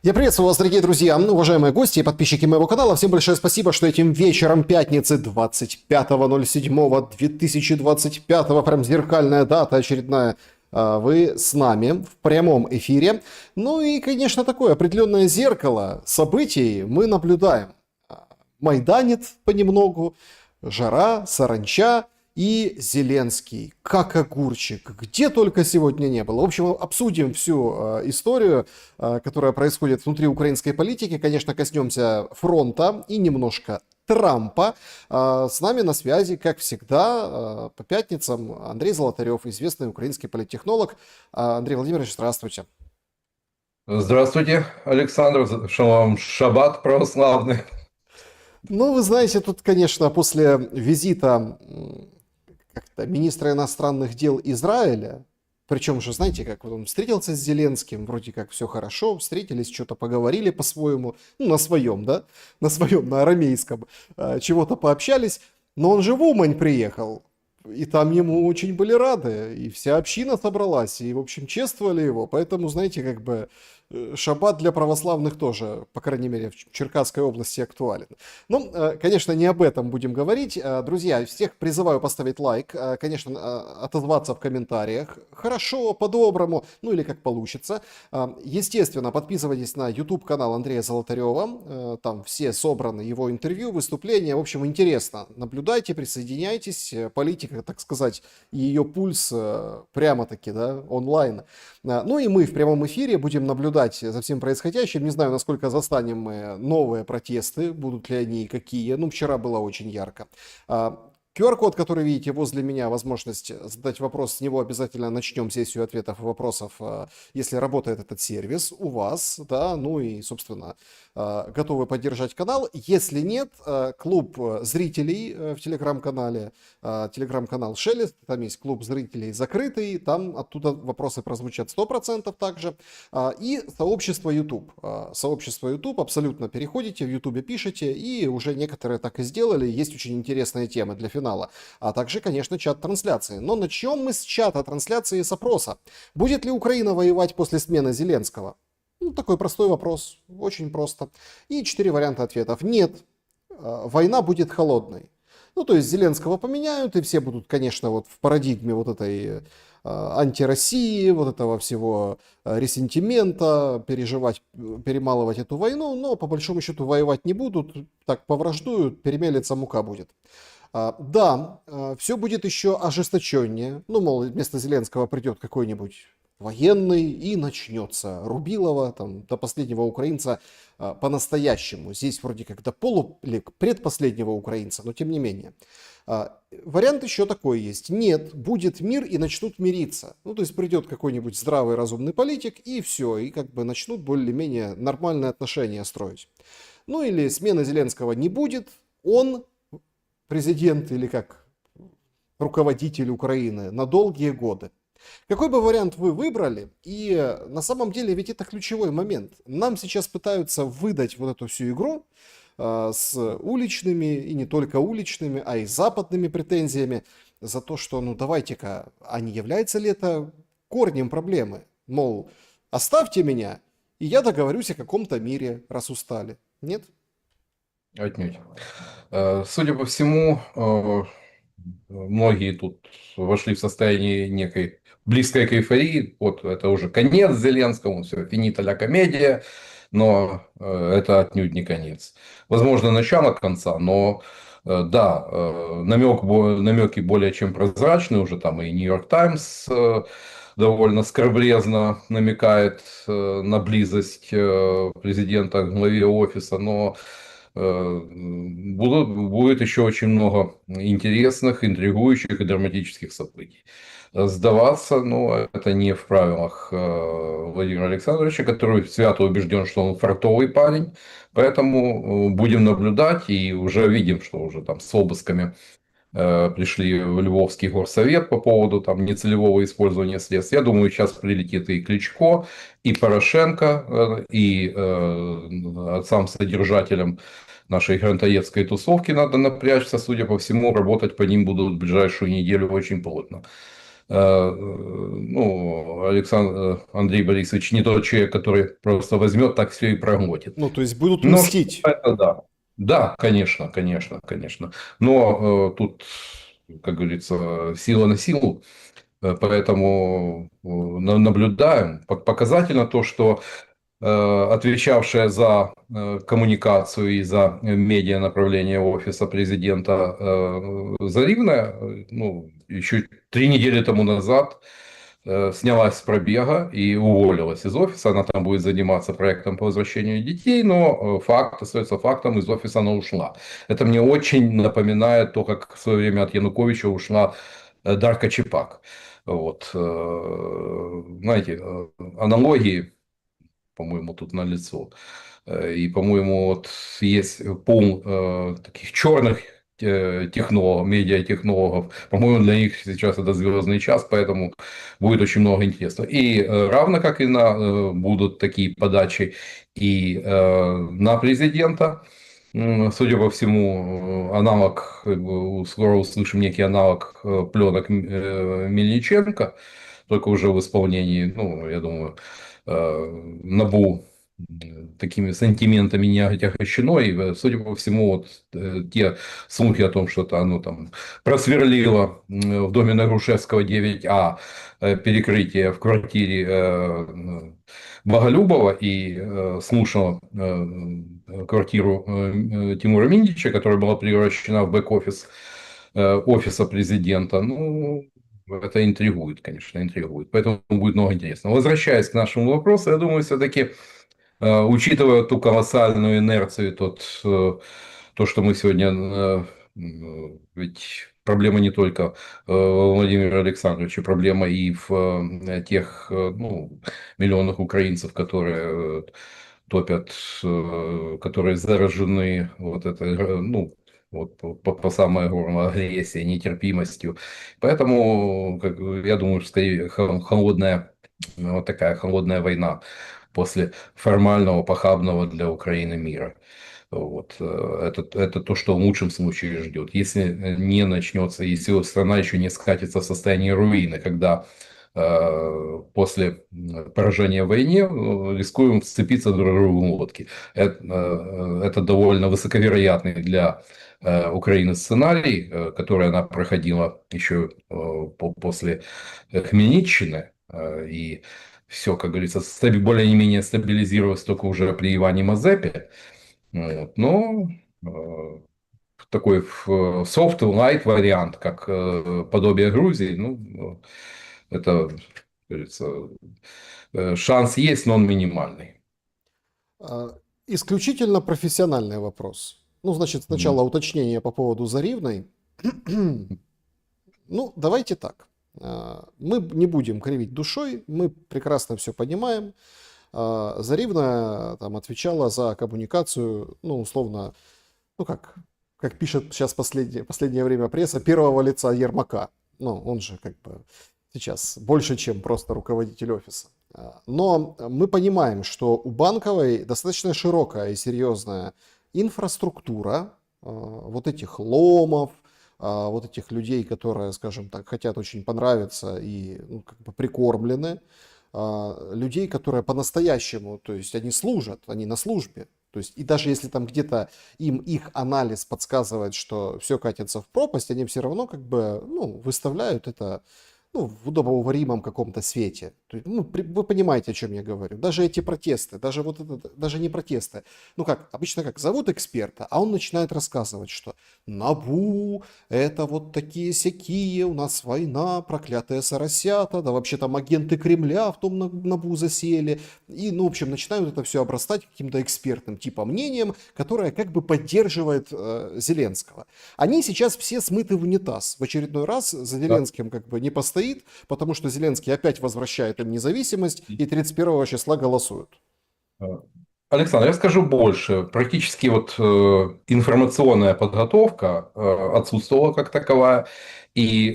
Я приветствую вас, дорогие друзья, уважаемые гости и подписчики моего канала. Всем большое спасибо, что этим вечером пятницы 25.07.2025, прям зеркальная дата очередная, вы с нами в прямом эфире. Ну и, конечно, такое определенное зеркало событий мы наблюдаем. Майданит понемногу, жара, саранча и Зеленский, как огурчик, где только сегодня не было. В общем, обсудим всю историю, которая происходит внутри украинской политики. Конечно, коснемся фронта и немножко Трампа. С нами на связи, как всегда, по пятницам Андрей Золотарев, известный украинский политтехнолог. Андрей Владимирович, здравствуйте. Здравствуйте, Александр. Шалом, шаббат православный. Ну, вы знаете, тут, конечно, после визита как-то министра иностранных дел Израиля, причем же, знаете, как вот он встретился с Зеленским, вроде как все хорошо, встретились, что-то поговорили по-своему, ну, на своем, да, на арамейском, чего-то пообщались, но он же в Умань приехал, и там ему очень были рады, и вся община собралась, и, в общем, чествовали его, поэтому, знаете, как бы шаббат для православных тоже, по крайней мере, в Черкасской области актуален. Ну, конечно, не об этом будем говорить. Друзья, всех призываю поставить лайк, конечно, отозваться в комментариях. Хорошо, по-доброму, ну или как получится. Естественно, подписывайтесь на YouTube-канал Андрея Золотарева. Там все собраны его интервью, выступления. В общем, интересно. Наблюдайте, присоединяйтесь. Политика, так сказать, и ее пульс прямо-таки, да, онлайн. Ну и мы в прямом эфире будем наблюдать за всем происходящим. Не знаю, насколько застанем мы новые протесты, будут ли они и какие. Ну, вчера было очень ярко. QR-код, который видите возле меня, возможность задать вопрос, с него обязательно начнем сессию ответов и вопросов, если работает этот сервис у вас, да, ну и, собственно, готовы поддержать канал. Если нет, клуб зрителей в телеграм-канале, телеграм-канал Шелест, там есть клуб зрителей закрытый, там оттуда вопросы прозвучат 100% также. И сообщество YouTube. Сообщество YouTube, абсолютно переходите, в YouTube пишите, и уже некоторые так и сделали, есть очень интересные темы для финала. А также, конечно, чат трансляции. Но начнем мы с чата трансляции с опроса. Будет ли Украина воевать после смены Зеленского? Ну, такой простой вопрос, очень просто. И 4 варианта ответов. Нет, война будет холодной. Ну, то есть Зеленского поменяют, и все будут, конечно, вот в парадигме вот этой антироссии, вот этого всего ресентимента, переживать, перемалывать эту войну, но по большому счету воевать не будут, так повраждуют, перемелется мука будет. Да, все будет еще ожесточеннее. Ну, мол, вместо Зеленского придет какой-нибудь военный и начнется Рубилова, там, до последнего украинца по-настоящему. Здесь вроде как до или предпоследнего украинца, но тем не менее. Вариант еще такой есть. Нет, будет мир и начнут мириться. Ну, то есть придет какой-нибудь здравый, разумный политик и все, и как бы начнут более-менее нормальные отношения строить. Ну, или смены Зеленского не будет, он президент или как руководитель Украины на долгие годы. Какой бы вариант вы выбрали? И на самом деле ведь это ключевой момент. Нам сейчас пытаются выдать вот эту всю игру с уличными и не только уличными, а и западными претензиями за то, что, ну давайте-ка, а не является ли это корнем проблемы? Мол, оставьте меня, и я договорюсь о каком-то мире, раз устали. Нет? Отнюдь. Судя по всему, многие тут вошли в состояние некой близкой к эйфории. Вот это уже конец Зеленскому, все, финита ля комедия, но это отнюдь не конец. Возможно, начало конца, но да, намеки более чем прозрачны, уже там и Нью-Йорк Таймс довольно скорблезно намекает на близость президента к главе офиса, но будет еще очень много интересных, интригующих и драматических событий. Сдаваться, ну, это не в правилах Владимира Александровича, который свято убежден, что он фартовый парень. Поэтому будем наблюдать и уже видим, что уже там с обысками пришли в Львовский горсовет по поводу там нецелевого использования средств. Я думаю, сейчас прилетит и Кличко, и Порошенко, и отцам содержателям нашей грантоедской тусовки надо напрячься, судя по всему, работать по ним будут в ближайшую неделю очень плотно. Ну, Андрей Борисович не тот человек, который просто возьмет, так все и проглотит. Ну, то есть будут Но мстить. это да. Да, конечно, конечно, конечно. Но тут, как говорится, сила на силу. Поэтому наблюдаем. Показательно то, что отвечавшая за коммуникацию и за медиа направление офиса президента Заривная, ну, еще 3 недели тому назад снялась с пробега и уволилась из офиса. Она там будет заниматься проектом по возвращению детей, но факт остается фактом, из офиса она ушла. Это мне очень напоминает то, как в свое время от Януковича ушла Дарка Чепак. Вот. Знаете, аналогии, по-моему, тут налицо. И, по-моему, вот есть пул таких черных технологов, медиатехнологов. По-моему, для них сейчас это звездный час, поэтому будет очень много интересного. И равно как и будут такие подачи и на президента. Судя по всему, аналог, скоро услышим некий аналог пленок Мельниченко, только уже в исполнении, ну, я думаю, НАБУ такими сантиментами не отягощено, и, судя по всему, вот, те слухи о том, что-то оно там просверлило в доме на Грушевского 9А перекрытие в квартире Боголюбова и слушало квартиру Тимура Миндича, которая была превращена в бэк-офис офиса президента. Ну, это интригует, конечно, интригует. Поэтому будет много интересного. Возвращаясь к нашему вопросу, я думаю, все-таки, учитывая ту колоссальную инерцию, то, что мы сегодня... Ведь проблема не только Владимира Александровича, проблема и в тех, ну, миллионах украинцев, которые топят, которые заражены вот этой, ну, вот по самое горло агрессией, нетерпимостью. Поэтому, я думаю, что скорее холодная, вот такая холодная война после формального, похабного для Украины мира. Вот. Это то, что в лучшем случае ждет. Если не начнется, если страна еще не скатится в состояние руины, когда после поражения в войне рискуем вцепиться друг другу в лодки. Это довольно высоковероятный для Украины сценарий, который она проходила еще после Хмельниччины. И все, как говорится, более-менее стабилизировалось только уже при Иване Мазепе. Вот. Но такой soft light вариант, как подобие Грузии, ну, это, как говорится, шанс есть, но он минимальный. Исключительно профессиональный вопрос. Ну, значит, сначала уточнение по поводу Заривной. Ну, давайте так. Мы не будем кривить душой, мы прекрасно все понимаем. Заривна там отвечала за коммуникацию, ну, условно, ну, как пишет сейчас последнее время пресса, первого лица Ермака. Ну, он же как бы сейчас больше, чем просто руководитель офиса. Но мы понимаем, что у Банковой достаточно широкая и серьезная инфраструктура вот этих ломов, вот этих людей, которые, скажем так, хотят очень понравиться и, ну, как бы прикормлены, людей, которые по-настоящему, то есть они служат, они на службе. То есть, и даже если там где-то им их анализ подсказывает, что все катится в пропасть, они все равно как бы, ну, выставляют это, ну, в удобоваримом каком-то свете. То есть, ну, вы понимаете, о чем я говорю. Даже эти протесты, даже вот это, даже не протесты. Ну как, обычно как, зовут эксперта, а он начинает рассказывать, что НАБУ, это вот такие-сякие, у нас война, проклятые соросята, да вообще там агенты Кремля в том НАБУ засели. И, ну, в общем, начинают это все обрастать каким-то экспертным типа мнением, которое как бы поддерживает Зеленского. Они сейчас все смыты в унитаз. В очередной раз за Зеленским как бы не постоит, потому что Зеленский опять возвращает им независимость и 31 числа голосуют. Александр, я скажу больше. Практически вот информационная подготовка отсутствовала как таковая. И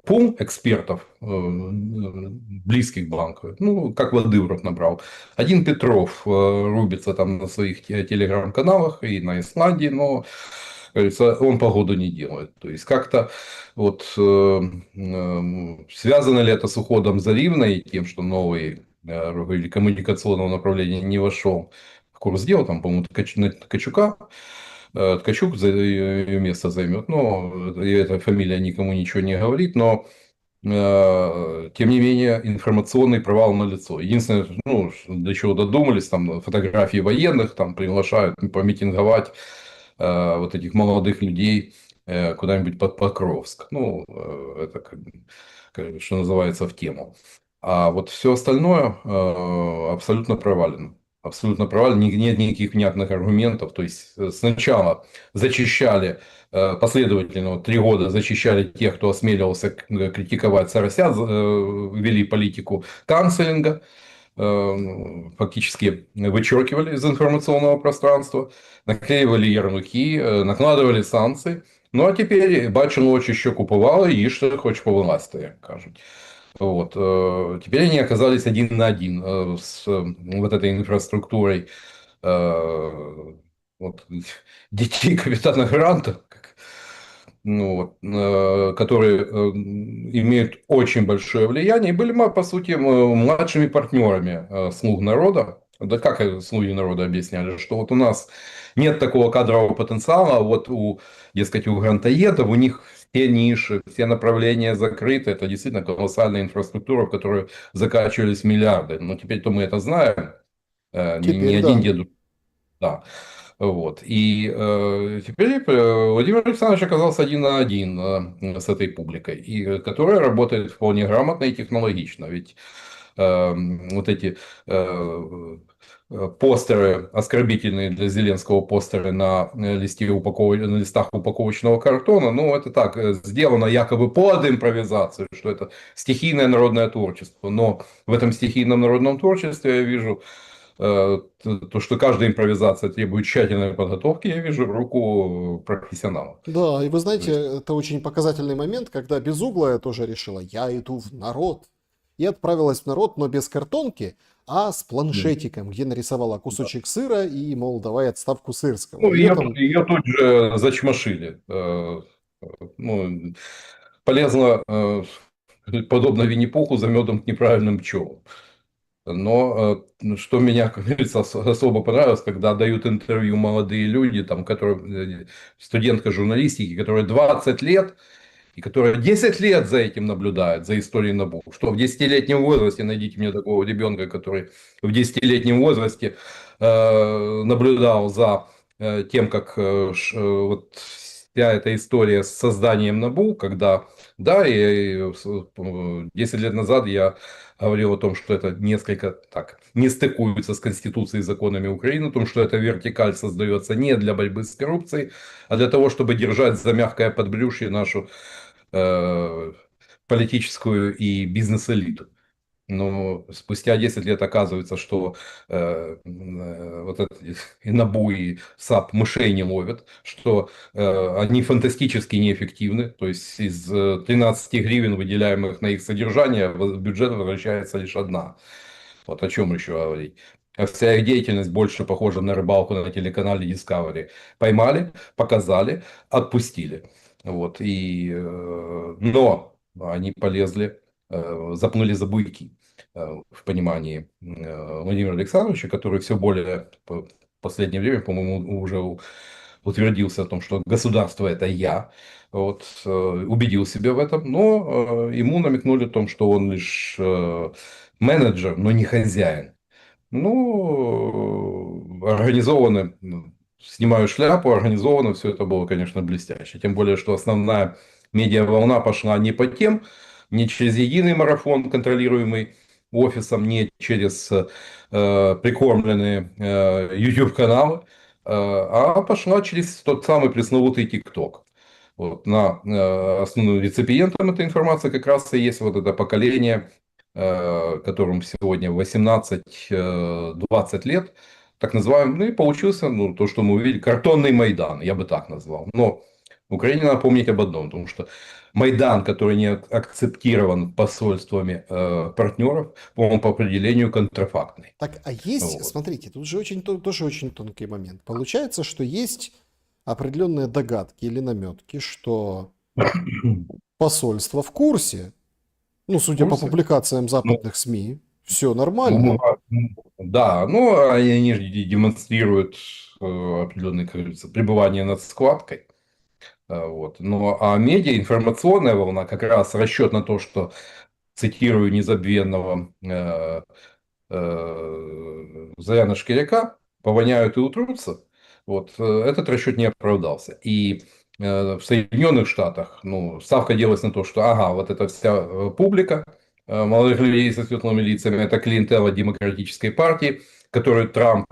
пул экспертов, близких к банку, ну, как воды в рот набрал. Один Петров рубится там на своих телеграм-каналах и на Исландии, но говорится, он погоду не делает. То есть как-то вот связано ли это с уходом Заливной и тем, что новый руководитель коммуникационного направления не вошел в курс дела, там, по-моему, Ткачука, Ткачук ее место займет, но эта фамилия никому ничего не говорит, но тем не менее, информационный провал налицо. Единственное, ну, до чего додумались, там фотографии военных, там приглашают помитинговать вот этих молодых людей куда-нибудь под Покровск. Ну, это, что называется, в тему. А вот все остальное абсолютно провалено. Абсолютно провалено. Нет никаких внятных аргументов. То есть сначала зачищали последовательно 3 года зачищали тех, кто осмеливался критиковать Соросят, вели политику канцелинга, фактически вычеркивали из информационного пространства, наклеивали ярлыки, накладывали санкции. Ну, а теперь бачину очі що купували, їж хоч по власти, як кажуть. Вот. Теперь они оказались один на один с вот этой инфраструктурой вот, детей капитана Гранта, ну, вот, которые имеют очень большое влияние, и были, по сути, младшими партнерами «Слуг народа». Да как «Слуги народа» объясняли, что вот у нас нет такого кадрового потенциала, а вот дескать, у грантоедов, у них все ниши, все направления закрыты. Это действительно колоссальная инфраструктура, в которую закачивались миллиарды. Но теперь-то мы это знаем. Не Теперь один да. дедушка. Да. Вот. И теперь Владимир Александрович оказался один на один с этой публикой, и, которая работает вполне грамотно и технологично. Ведь вот эти постеры, оскорбительные для Зеленского постеры на на листах упаковочного картона, ну, это так, сделано якобы под импровизацию, что это стихийное народное творчество. Но в этом стихийном народном творчестве я вижу то, что каждая импровизация требует тщательной подготовки, я вижу руку профессионала. Да, и вы То знаете, есть, это очень показательный момент, когда Безуглая тоже решила, я иду в народ. И отправилась в народ, но без картонки, а с планшетиком, где нарисовала да. кусочек сыра и, мол, давай отставку Сырского. Ну, Ее там ее тут же зачмошили. Ну, полезно, подобно Винни-Пуху, за медом к неправильным пчелам. Но что меня, как говорится, особо понравилось, когда дают интервью молодые люди, там, которые, студентка журналистики, которая 20 лет, и которая 10 лет за этим наблюдает, за историей НАБУ. Что в 10-летнем возрасте, найдите мне такого ребенка, который в 10-летнем возрасте наблюдал за тем, как вот вся эта история с созданием НАБУ, когда, да, и 10 лет назад я говорил о том, что это несколько так не стыкуется с Конституцией и законами Украины, о том, что эта вертикаль создается не для борьбы с коррупцией, а для того, чтобы держать за мягкое подбрюшье нашу политическую и бизнес-элиту. Но спустя 10 лет оказывается, что вот эти и НАБУ, и САП мышей не ловят, что они фантастически неэффективны. То есть из 13 гривен, выделяемых на их содержание, в бюджет возвращается лишь одна. Вот о чем еще говорить. А вся их деятельность больше похожа на рыбалку на телеканале Discovery. Поймали, показали, отпустили. Вот. Но они полезли, запнули за буйки в понимании Владимира Александровича, который все более в последнее время, по-моему, уже утвердился о том, что государство это я, вот, убедил себя в этом, но ему намекнули о том, что он лишь менеджер, но не хозяин. Ну, организовано, снимаю шляпу, организовано все это было, конечно, блестяще. Тем более, что основная медиаволна пошла не по тем, не через единый марафон, контролируемый офисом, не через прикормленные YouTube-каналы, а пошла через тот самый пресловутый ТикТок. Вот, основным реципиентом этой информации как раз и есть вот это поколение, которым сегодня 18-20 лет, так называемый, ну и получился, ну, то, что мы увидели, картонный Майдан, я бы так назвал. Но Украине надо помнить об одном, потому что Майдан, который не акцептирован посольствами партнеров, он по определению контрафактный. Так, а есть, Вот. смотрите, тут же очень, тоже очень тонкий момент. Получается, что есть определенные догадки или наметки, что посольство в курсе. Ну, В судя по курсе? публикациям Ну, западных СМИ, все ну, нормально. да, ну, они же демонстрируют определенное, как говорится, пребывание над схваткой. Вот. Но, а медиа, информационная волна, как раз расчет на то, что, цитирую незабвенного Заяна Шкиряка, повоняют и утрутся, вот, этот расчет не оправдался. И в Соединенных Штатах, ну, ставка делалась на то, что, ага, вот эта вся публика молодых людей со светлыми лицами, это клиентела демократической партии, которую Трамп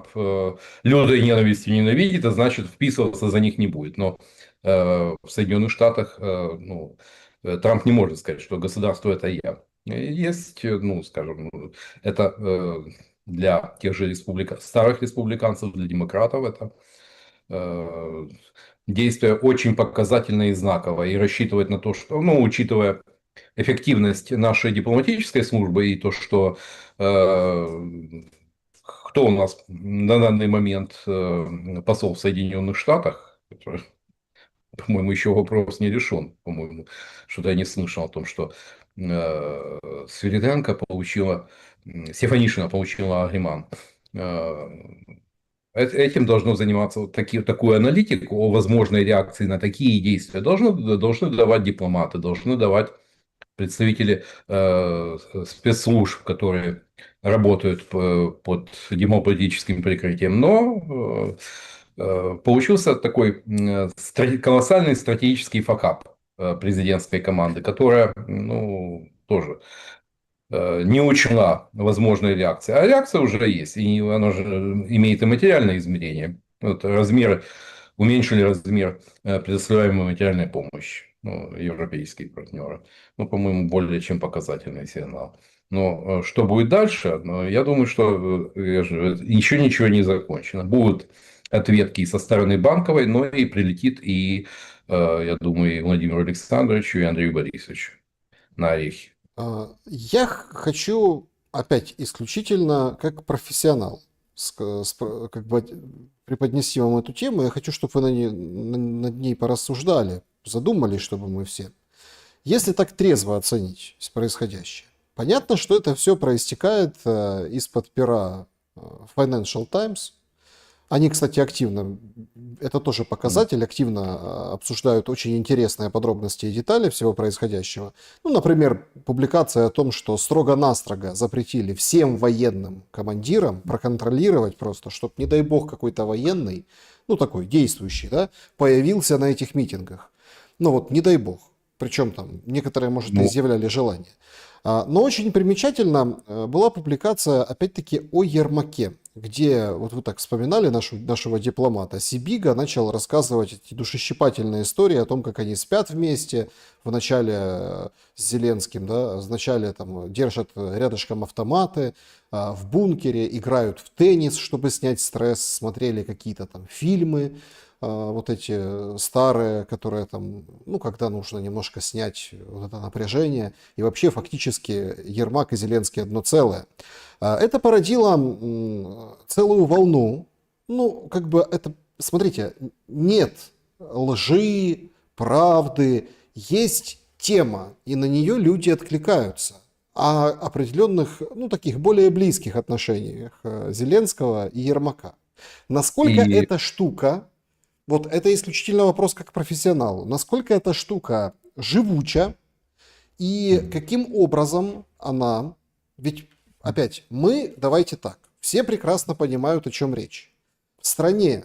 лютой ненавистью ненавидит, а значит, вписываться за них не будет. Но в Соединенных Штатах ну, Трамп не может сказать, что государство это я. Есть, ну, скажем, это для тех же старых республиканцев, для демократов это э, действие очень показательное и знаковое. И рассчитывать на то, что, ну, учитывая эффективность нашей дипломатической службы и то, что кто у нас на данный момент посол в Соединенных Штатах, по-моему, еще вопрос не решен. По-моему, что-то я не слышал о том, что Свириденко получила, Стефанишина получила Агриман. Э, Этим должно заниматься вот такую аналитику о возможной реакции на такие действия. Должны давать дипломаты, должны давать представители спецслужб, которые работают под демократическим прикрытием. Но получился такой колоссальный стратегический факап президентской команды, которая, ну, тоже не учла возможной реакции. А реакция уже есть, и она же имеет и материальное измерение. Вот уменьшили размер предоставляемой материальной помощи, ну, европейские партнеры. Ну, по-моему, более чем показательный сигнал. Но что будет дальше? Ну, я думаю, что еще ничего не закончено. Будут ответки и со стороны Банковой, но и прилетит и, я думаю, и Владимиру Александровичу, и Андрею Борисовичу на орехи. Я хочу опять исключительно как профессионал как бы преподнести вам эту тему. Я хочу, чтобы вы над ней порассуждали, задумались, чтобы мы все. Если так трезво оценить происходящее, понятно, что это все проистекает из-под пера Financial Times. Они, кстати, активно, это тоже показатель, активно обсуждают очень интересные подробности и детали всего происходящего. Ну, например, публикация о том, что строго-настрого запретили всем военным командирам проконтролировать просто, чтобы, не дай бог, какой-то военный, ну, такой действующий, да, появился на этих митингах. Ну, вот, не дай бог. Причем там некоторые, может, и Ну, изъявляли желание. Но очень примечательно была публикация, опять-таки, о Ермаке, где, вот вы так вспоминали нашего дипломата, Сибига начал рассказывать эти душещипательные истории о том, как они спят вместе, вначале с Зеленским, да, вначале там держат рядышком автоматы, в бункере играют в теннис, чтобы снять стресс, смотрели какие-то там фильмы, вот эти старые, которые там, ну, когда нужно немножко снять вот это напряжение, и вообще фактически Ермак и Зеленский одно целое. Это породило целую волну, ну, как бы это, смотрите, нет лжи, правды, есть тема, и на нее люди откликаются. О определенных, ну, таких более близких отношениях Зеленского и Ермака. Насколько и эта штука, вот это исключительно вопрос как профессионалу. Насколько эта штука живуча и каким образом она... Ведь, опять, давайте так, все прекрасно понимают, о чем речь. В стране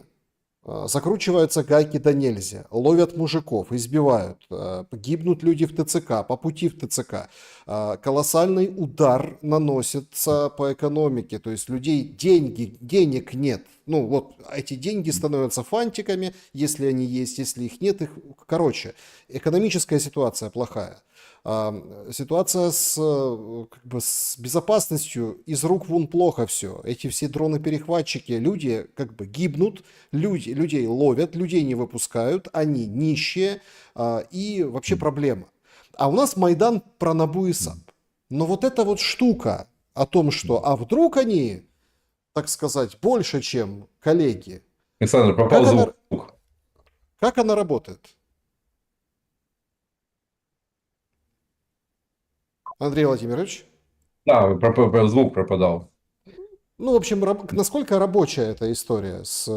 закручиваются гайки да нельзя, ловят мужиков, избивают, гибнут люди в ТЦК, по пути в ТЦК. Колоссальный удар наносится по экономике, то есть людей денег нет. Ну вот эти деньги становятся фантиками, если они есть, если их нет, их... Короче, экономическая ситуация плохая. Ситуация как бы с безопасностью из рук вон плохо все. Эти все дроны-перехватчики, люди как бы гибнут, людей ловят, людей не выпускают, они нищие и вообще проблема. А у нас Майдан про Набу и САП. Но вот эта вот штука о том, что а вдруг они, так сказать, больше, чем коллеги, Александр, пропал как она... звук. Как она работает? Андрей Владимирович? Да, звук пропадал. Ну, в общем, насколько рабочая эта история с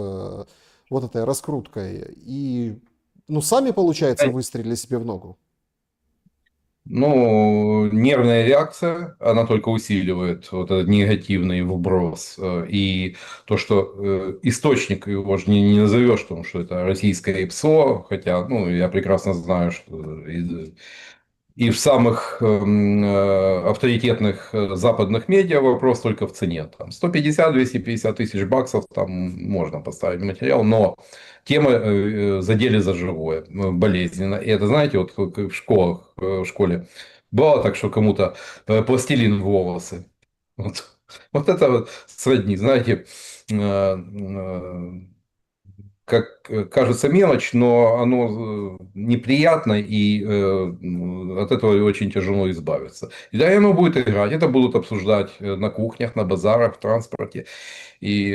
вот этой раскруткой? И, ну, сами, получается, выстрелили себе в ногу. Ну, нервная реакция, она только усиливает вот этот негативный вброс. И то, что источник его же не назовешь, потому что это российское ИПСО, хотя, ну, я прекрасно знаю, что и в самых авторитетных западных медиа вопрос только в цене. Там 150-250 тысяч баксов там можно поставить материал, но темы задели за живое, болезненно. И это, знаете, вот как в школах, в школе бывало так, что кому-то пластилин в волосы. Вот, вот это вот сродни, знаете, как кажется мелочь, но оно неприятно, и от этого очень тяжело избавиться. И да, и оно будет играть, это будут обсуждать на кухнях, на базарах, в транспорте. И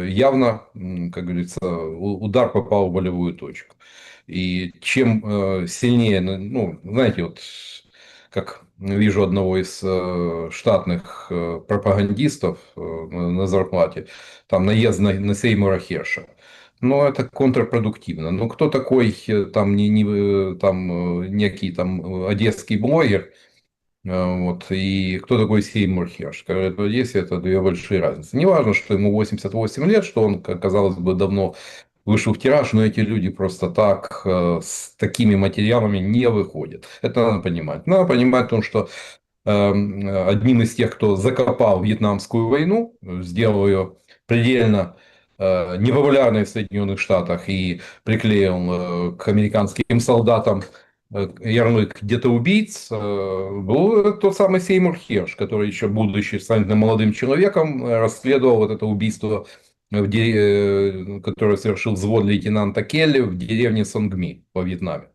явно, как говорится, удар попал в болевую точку. И чем сильнее, ну, знаете, вот как вижу одного из штатных пропагандистов на зарплате, там наезд на Сеймура Херша. Но это контрпродуктивно. Ну, кто такой там, там некий там одесский блогер, вот, и кто такой Сеймур Херш? Говорят, в Одессе это две большие разницы. Не важно, что ему 88 лет, что он, казалось бы, давно вышел в тираж, но эти люди просто так с такими материалами не выходят. Это надо понимать. Надо понимать о том, что одним из тех, кто закопал Вьетнамскую войну, сделал ее предельно непопулярной в Соединенных Штатах и приклеил к американским солдатам ярлык где-то убийц, был тот самый Сеймур Херш, который еще будучи сравнительно молодым человеком расследовал вот это убийство, которое совершил взвод лейтенанта Келли в деревне Сонгми во Вьетнаме.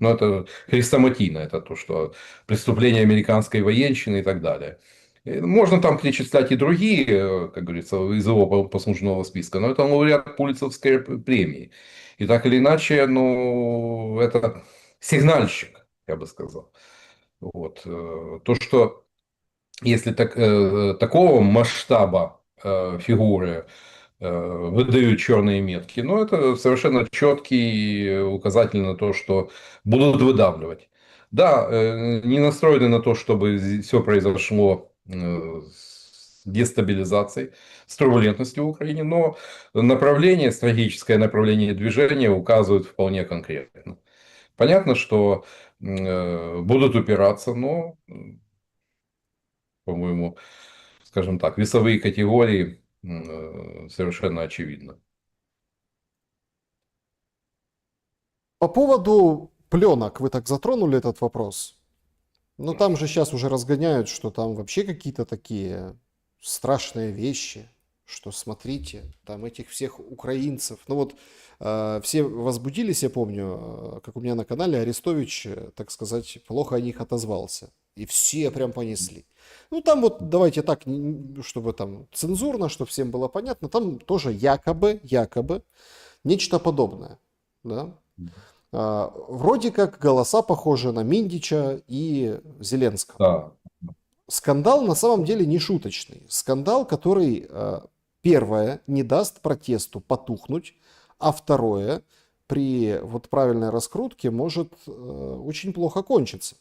Но это хрестоматийно, это то, что преступления американской военщины и так далее. Можно там перечислять и другие, как говорится, из его послужного списка, но это лауреат Пулитцеровской премии. И так или иначе, ну, это сигнальщик, я бы сказал. Вот. То, что если такого масштаба фигуры выдают черные метки, но это совершенно четкий указатель на то, что будут выдавливать. Да, не настроены на то, чтобы все произошло с дестабилизацией, с турбулентностью в Украине, но направление, стратегическое направление движения указывают вполне конкретно. Понятно, что будут упираться, но, по-моему, скажем так, весовые категории совершенно очевидно. По поводу пленок, вы так затронули этот вопрос. Но там же сейчас уже разгоняют, что там вообще какие-то такие страшные вещи, что смотрите, там этих всех украинцев. Ну вот все возбудились, я помню, как у меня на канале Арестович, так сказать, плохо о них отозвался. И все прям понесли. Ну там вот, давайте так, чтобы там цензурно, чтобы всем было понятно, там тоже якобы нечто подобное. Да? Вроде как голоса похожи на Миндича и Зеленского. Да. Скандал на самом деле не шуточный. Скандал, который, первое, не даст протесту потухнуть, а второе, при вот правильной раскрутке может очень плохо кончиться.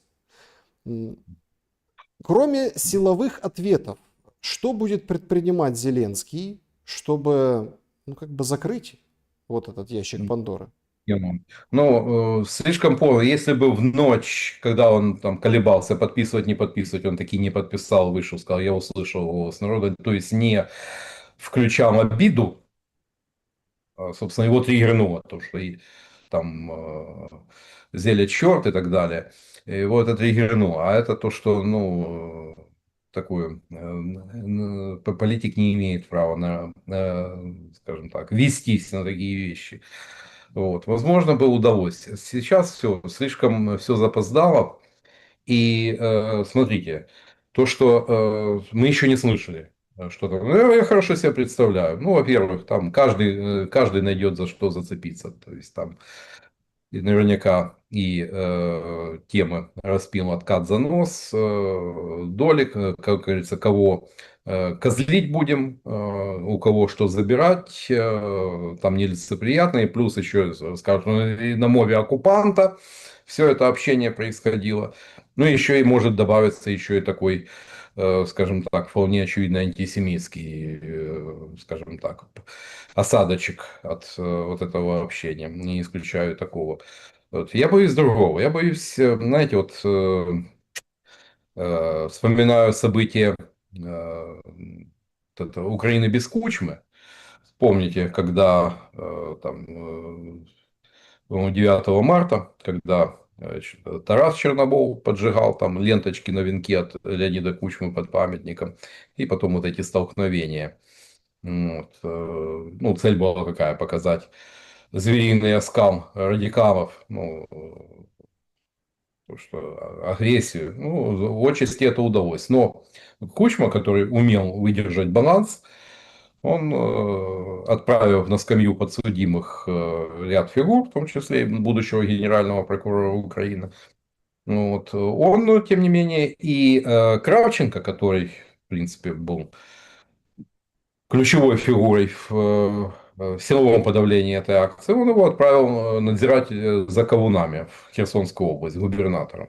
Кроме силовых ответов, что будет предпринимать Зеленский, чтобы, ну, как бы закрыть вот этот ящик Пандоры? Тему. Ну, слишком поздно. Если бы в ночь, когда он там колебался, подписывать, не подписывать, он таки не подписал, вышел, сказал, я услышал голос народа, то есть не включал обиду, собственно, его триггернуло, то, что и там зелье черт и так далее. И его это триггернуло. А это то, что, ну, такое, политик не имеет права скажем так, вестись на такие вещи. Вот. Возможно, бы удалось. Сейчас все слишком все запоздало. И смотрите, то, что мы еще не слышали. Что там? Ну, я хорошо себе представляю. Ну, во-первых, там каждый найдет за что зацепиться. То есть там и наверняка и темы распил откат за нос, долик, как говорится, кого козлить будем, у кого что забирать, там нелицеприятные, плюс еще, скажем, и на мове оккупанта все это общение происходило. Ну, еще и может добавиться еще и такой, скажем так, вполне очевидно антисемитский, скажем так, осадочек от вот этого общения. Не исключаю такого. Вот. Я боюсь другого. Я боюсь, знаете, вот вспоминаю события вот это, Украины без Кучмы. Помните, когда там, по-моему, 9 марта, когда Тарас Чернобол поджигал там ленточки на венке от Леонида Кучмы под памятником, и потом вот эти столкновения. Вот. Ну, цель была какая? Показать звериный оскал радикалов, ну, то, что агрессию. Ну, отчасти это удалось. Но Кучма, который умел выдержать баланс, он, отправив на скамью подсудимых ряд фигур, в том числе и будущего генерального прокурора Украины, ну, вот, он, тем не менее, и Кравченко, который, в принципе, был ключевой фигурой в силовом подавлении этой акции, он его отправил надзирать за Ковунами в Херсонскую область, губернатором.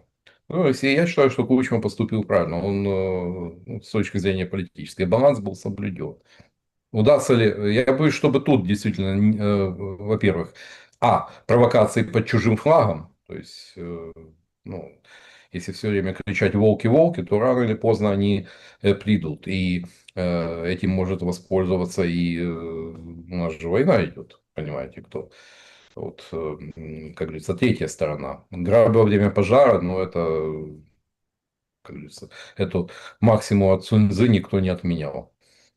Ну, и я считаю, что Кучма поступил правильно. Он, ну, с точки зрения политической, баланс был соблюден. Удастся ли? Я боюсь, чтобы тут действительно, во-первых, провокации под чужим флагом, то есть, ну, если все время кричать волки, волки, то рано или поздно они придут. И этим может воспользоваться и у нас же война идет, понимаете, кто. Вот, как говорится, третья сторона. Грабь во время пожара, но это, как говорится, эту максимум от Суньцзы никто не отменял.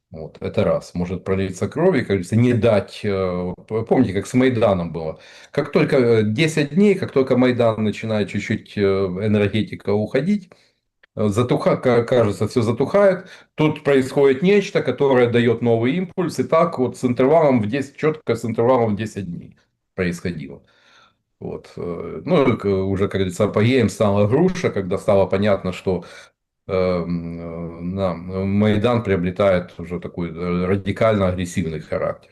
Вот, это раз. Может пролиться кровь и, как говорится, не дать... Помните, как с Майданом было? Как только 10 дней, как только Майдан начинает чуть-чуть энергетика уходить, кажется, все затухает. Тут происходит нечто, которое дает новый импульс. И так вот с интервалом в 10, четко с интервалом в 10 дней происходило. Вот. Ну, уже, как говорится, апогеем стала груша, когда стало понятно, что Майдан приобретает уже такой радикально агрессивный характер.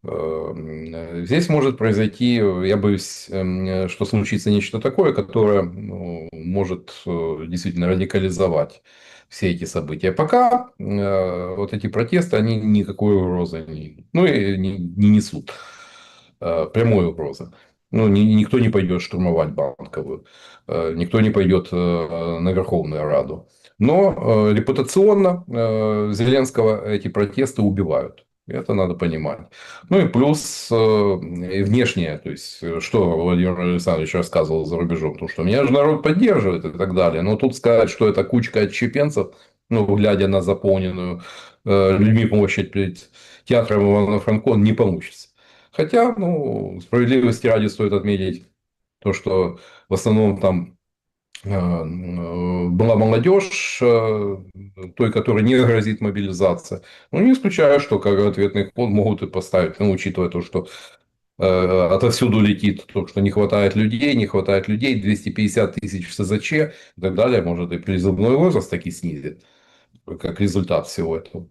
Здесь может произойти, я боюсь, что случится нечто такое, которое, ну, может действительно радикализовать все эти события. Пока вот эти протесты, они никакой угрозы ну, и не несут прямой угрозы. Ну, никто не пойдет штурмовать Банковую, никто не пойдет на Верховную Раду. Но репутационно Зеленского эти протесты убивают. Это надо понимать. Ну и плюс и внешнее, то есть, что Владимир Александрович рассказывал за рубежом, то, что меня же народ поддерживает и так далее. Но тут сказать, что это кучка отщепенцев, ну, глядя на заполненную людьми площадь перед театром Ивана Франко, не получится. Хотя, ну, справедливости ради стоит отметить то, что в основном там была молодежь, той, которой не грозит мобилизация. Ну, не исключаю, что как ответный ход могут и поставить, ну, учитывая то, что отовсюду летит то, что не хватает людей, 250 тысяч в СЗЧ и так далее, может и призывной возраст таки снизит, как результат всего этого.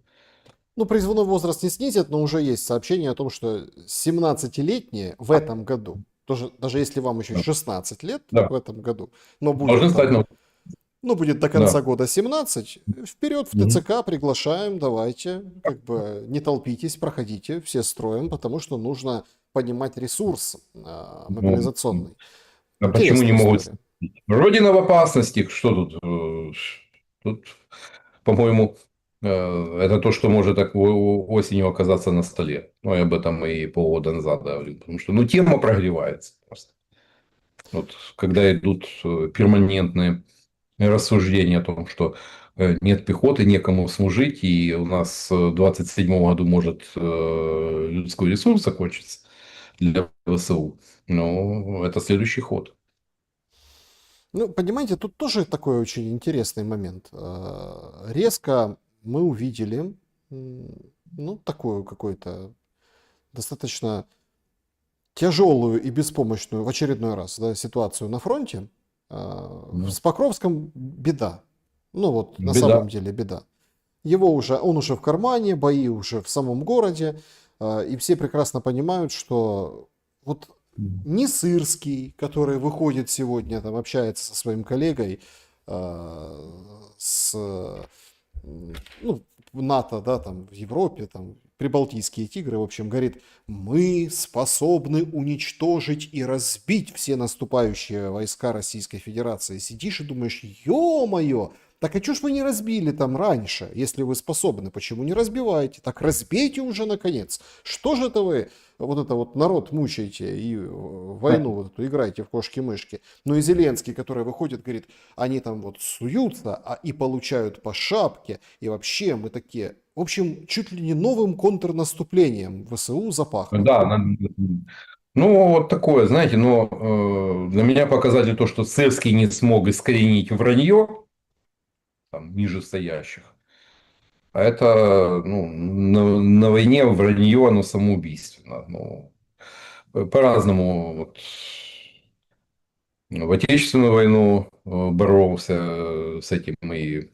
Ну, призывной возраст не снизит, но уже есть сообщение о том, что 17-летние в этом году, тоже, даже если вам еще Да, 16 лет да. в этом году, но Должны будет стать, там, ну, ну, будет до да. конца года 17, вперед в Мгм. ТЦК приглашаем, давайте, как бы не толпитесь, проходите, все строим, потому что нужно понимать ресурс Ну, мобилизационный. а почему не Интересная могут? история. Родина в опасности. Что тут? Тут, по-моему, это то, что может так осенью оказаться на столе. Ну, я об этом и полгода назад говорил. Потому что, ну, тема прогревается просто. Вот, когда идут перманентные рассуждения о том, что нет пехоты, некому служить, и у нас в 27 году может людской ресурс закончиться для ВСУ. Ну, это следующий ход. Ну, понимаете, тут тоже такой очень интересный момент. Резко мы увидели, ну, такую какую-то достаточно тяжелую и беспомощную в очередной раз, да, ситуацию на фронте. Ну, С Покровском беда. Ну вот, на беда. самом деле беда. Он уже в кармане, бои уже в самом городе, и все прекрасно понимают, что вот ни Сырский, который выходит сегодня, там общается со своим коллегой, с ну, в НАТО, да, там в Европе, там прибалтийские тигры, в общем, говорит, мы способны уничтожить и разбить все наступающие войска Российской Федерации. Сидишь и думаешь, ё-моё, так а что ж вы не разбили там раньше, если вы способны? Почему не разбиваете? Так разбейте уже наконец. Что же это вы вот это вот народ мучаете и войну вот эту играете в кошки-мышки? Ну и Зеленский, который выходит, говорит, они там вот суются и получают по шапке, и вообще мы такие... В общем, чуть ли не новым контрнаступлением ВСУ запахло. Да, ну, вот такое, знаете, но для меня показатель то, что Сырский не смог искоренить вранье там, нижестоящих. А это, ну, на войне вранье, оно самоубийственно. Ну, по-разному. Вот. В Отечественную войну боролся с этим и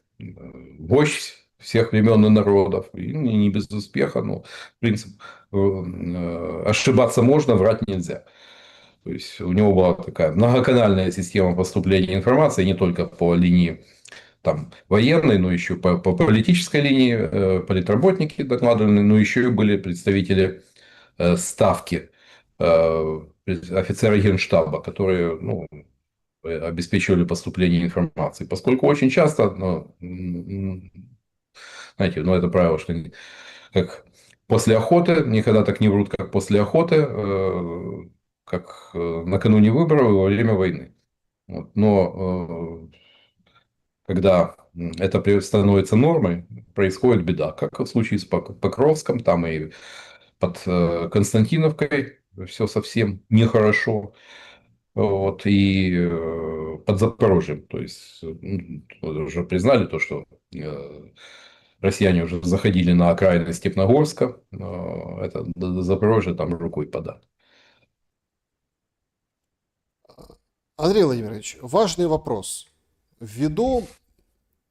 вождь всех времен и народов. И не без успеха, но принцип ошибаться можно, врать нельзя. То есть у него была такая многоканальная система поступления информации не только по линии там, военной, но еще по политической линии, политработники докладывали, но еще и были представители ставки, офицеры Генштаба, которые ну, обеспечивали поступление информации. Поскольку очень часто, ну, знаете, ну, это правило, что как после охоты, никогда так не врут, как после охоты, как накануне выборов и во время войны. Вот. Но когда это становится нормой, происходит беда. Как в случае с Покровском, там и под Константиновкой все совсем нехорошо. Вот, и под Запорожьем. То есть, уже признали то, что россияне уже заходили на окраины Степногорска. Это до Запорожья там рукой подать. Андрей Владимирович, важный вопрос. Ввиду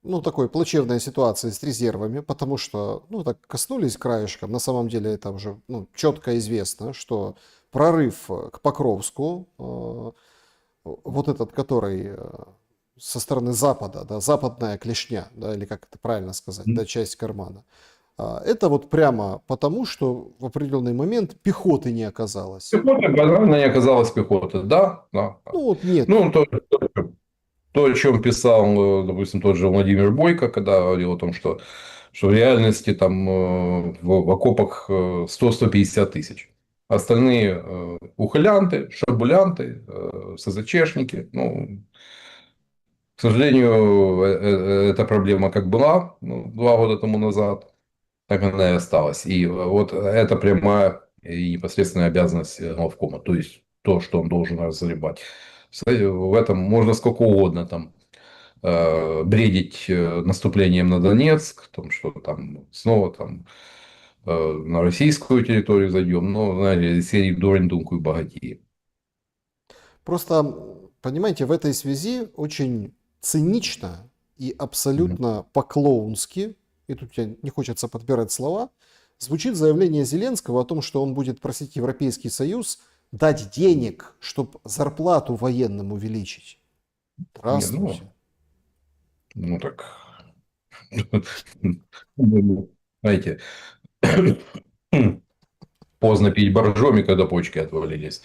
ну, такой плачевной ситуации с резервами, потому что, ну, так коснулись краешком, на самом деле это уже, ну, четко известно, что прорыв к Покровску, вот этот, который со стороны Запада, да, западная клешня, да, или как это правильно сказать, да, часть кармана, это вот прямо потому, что в определенный момент пехоты не оказалось. Пехота, банально не оказалась пехоты. Да, да. Да. Ну, вот нет. Ну, то, о чем писал, допустим, тот же Владимир Бойко, когда говорил о том, что в реальности там в окопах 100-150 тысяч. Остальные ухилянты, шабулянты, СЗЧшники. Ну, к сожалению, эта проблема как была 2 года тому назад, так она и осталась. И вот это прямая и непосредственная обязанность главкома. То есть то, что он должен разгребать. Кстати, в этом можно сколько угодно там бредить наступлением на Донецк, том, что там снова там на российскую территорию зайдем, но, знаете, из серии дурень думку и богатеем. Просто, понимаете, в этой связи очень цинично и абсолютно по-клоунски, и тут тебе не хочется подбирать слова, звучит заявление Зеленского о том, что он будет просить Европейский Союз дать денег, чтобы зарплату военным увеличить. Не, Здравствуйте. ну так, знаете, поздно пить боржоми, когда почки отвалились.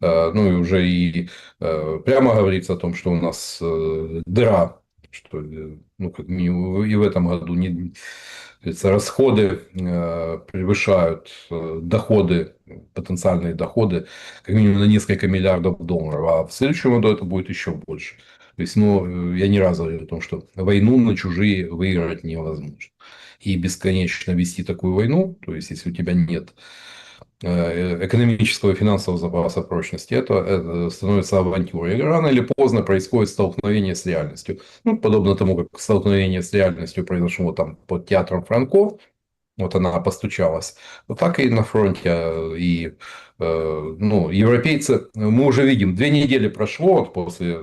Ну и уже и прямо говорится о том, что у нас дыра, что ну, как минимум и в этом году не, говорится, расходы превышают доходы, потенциальные доходы, как минимум на несколько миллиардов долларов, а в следующем году это будет еще больше. То есть, ну, я не раз говорил о том, что войну на чужие выиграть невозможно. И бесконечно вести такую войну, то есть, если у тебя нет экономического и финансового запаса прочности, это становится авантюрой. И рано или поздно происходит столкновение с реальностью. Ну, подобно тому, как столкновение с реальностью произошло там под театром Франко, вот она постучалась. Вот так и на фронте. И ну, европейцы, мы уже видим, 2 недели прошло вот после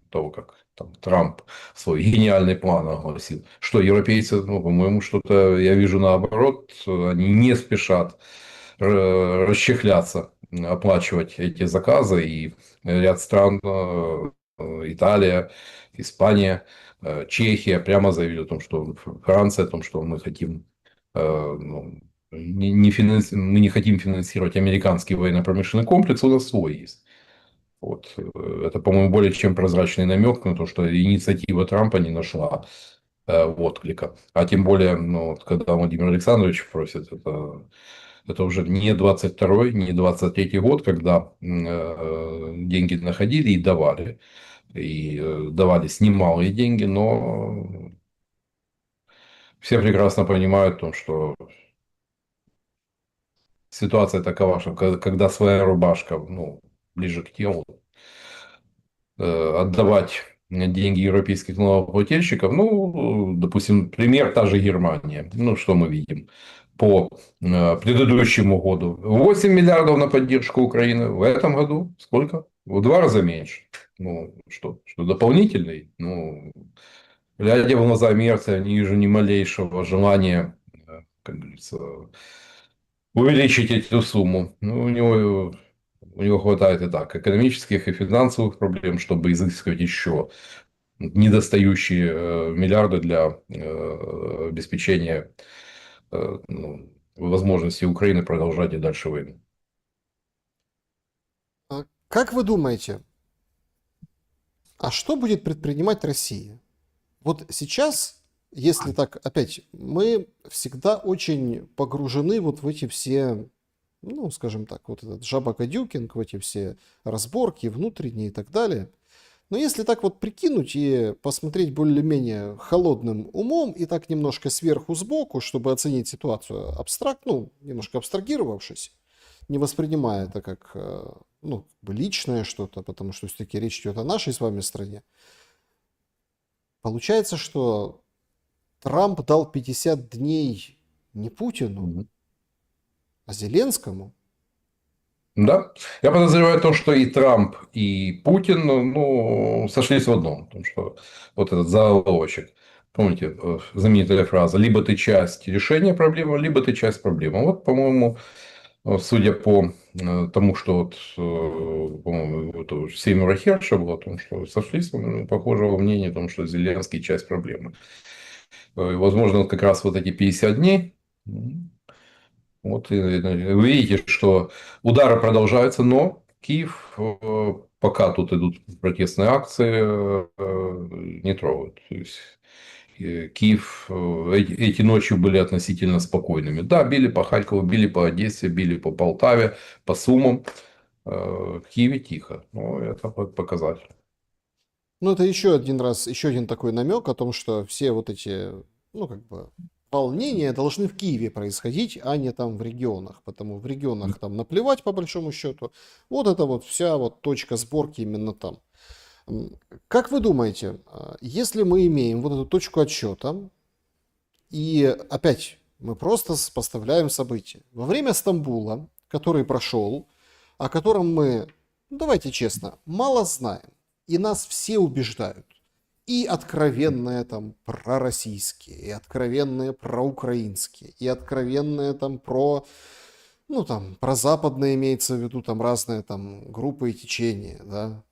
того, как там, Трамп свой гениальный план огласил, что европейцы, ну, по-моему, что-то я вижу наоборот, они не спешат расчехляться, оплачивать эти заказы. И ряд стран, Италия, Испания, Чехия прямо заявили о том, что Франция, о том, что мы хотим ну, мы не хотим финансировать американский военно-промышленный комплекс, у нас свой есть. Вот. Это, по-моему, более чем прозрачный намек на то, что инициатива Трампа не нашла отклика. А тем более, ну, вот, когда Владимир Александрович просит, это уже не 22-й, не 23-й год, когда деньги находили и давали. И давались немалые деньги, но все прекрасно понимают, то, что ситуация такова, что когда своя рубашка, ну, ближе к телу, отдавать деньги европейских налогоплательщиков, ну, допустим, пример та же Германия. Ну, что мы видим по предыдущему году? 8 миллиардов на поддержку Украины. В этом году сколько? В 2 раза меньше. Ну, что дополнительный? Ну, глядя в глаза Мерца, не вижу ни малейшего желания, как говорится, увеличить эту сумму. Ну, у него хватает и так экономических и финансовых проблем, чтобы изыскивать еще недостающие миллиарды для обеспечения ну, возможности Украины продолжать и дальше войну. Как вы думаете, а что будет предпринимать Россия? Вот сейчас, если так, опять, мы всегда очень погружены вот в эти все, ну, скажем так, вот этот жаба-гадюкинг, в эти все разборки внутренние и так далее. Но если так вот прикинуть и посмотреть более-менее холодным умом и так немножко сверху сбоку, чтобы оценить ситуацию абстрактно, ну, немножко абстрагировавшись, не воспринимая это как ну, как бы личное что-то, потому что все-таки речь идет о нашей с вами стране, получается, что Трамп дал 50 дней не Путину, а Зеленскому. Да. Я подозреваю то, что и Трамп, и Путин, ну, сошлись в одном. Потому что вот этот заголовочек. Помните, знаменитая фраза: либо ты часть решения проблемы, либо ты часть проблемы. Вот, по-моему, судя по тому, что вот, по-моему, вот Сеймура Херша было о том, что сошлись, похожего мнения о том, что Зеленский часть проблемы. Возможно, как раз вот эти 50 дней. Вот вы видите, что удары продолжаются, но Киев, пока тут идут протестные акции, не трогают. То есть Киев эти ночи были относительно спокойными. Да, били по Харькову, били по Одессе, били по Полтаве, по Сумам. В Киеве тихо. Но это показатель. Ну, это еще один раз, еще один такой намек о том, что все вот эти, ну, как бы, волнения должны в Киеве происходить, а не там в регионах. Потому в регионах там наплевать, по большому счету. Вот это вот вся вот точка сборки именно там. Как вы думаете, если мы имеем вот эту точку отсчета, и опять мы просто поставляем события. Во время Стамбула, который прошел, о котором мы, ну, давайте честно, мало знаем, и нас все убеждают, и откровенные там пророссийские, и откровенные проукраинские, и откровенные там про, ну там, про западные имеется в виду, там разные там группы и течения, да.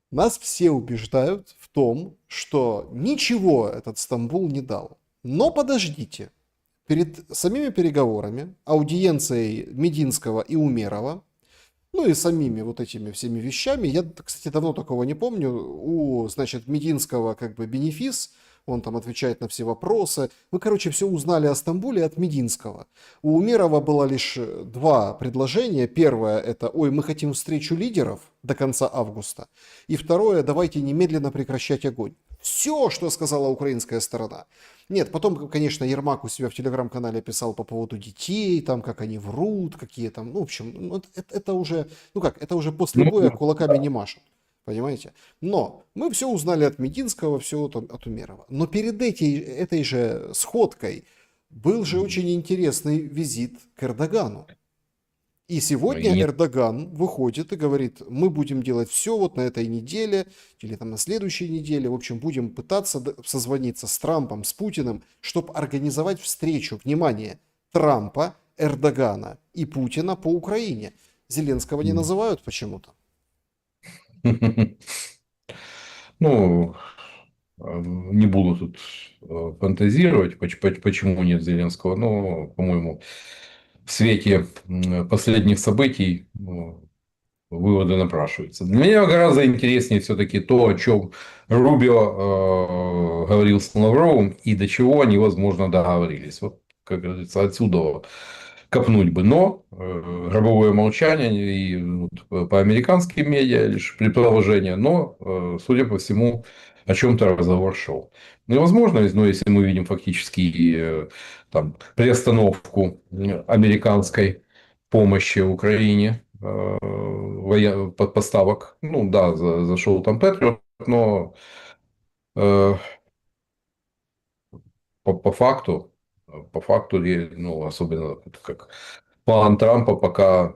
Нас все убеждают в том, что ничего этот Стамбул не дал. Но подождите, перед самими переговорами, аудиенцией Мединского и Умерова, ну и самими вот этими всеми вещами, я, кстати, давно такого не помню, у, значит, Мединского как бы бенефис, он там отвечает на все вопросы. Вы, короче, все узнали о Стамбуле от Мединского. У Умерова было лишь 2 предложения. Первое — это: ой, мы хотим встречу лидеров до конца августа. И второе — давайте немедленно прекращать огонь. Все, что сказала украинская сторона. Нет, потом, конечно, Ермак у себя в телеграм-канале писал по поводу детей, там, как они врут, какие там, ну, в общем, ну, это уже, ну как, это уже после Ну, боя кулаками не машут, понимаете? Но мы все узнали от Мединского, все от Умерова. Но перед этой же сходкой был же очень интересный визит к Эрдогану. И сегодня и Эрдоган выходит и говорит, мы будем делать все вот на этой неделе или там на следующей неделе, в общем, будем пытаться созвониться с Трампом, с Путиным, чтобы организовать встречу, внимание, Трампа, Эрдогана и Путина по Украине. Зеленского не называют почему-то. Ну, не буду тут фантазировать, почему нет Зеленского, но, по-моему, в свете последних событий выводы напрашиваются. Для меня гораздо интереснее все-таки то, о чем Рубио говорил с Лавровым и до чего они, возможно, договорились. Вот, как говорится, отсюда копнуть бы. Но гробовое молчание и вот, по американским медиа лишь предположение, но, судя по всему, о чем-то разговор шел. Ну и возможно, но если мы видим фактически там, приостановку американской помощи Украине, поставок. Ну да, зашел там Патриот, но э, по факту, ну, особенно как план Трампа пока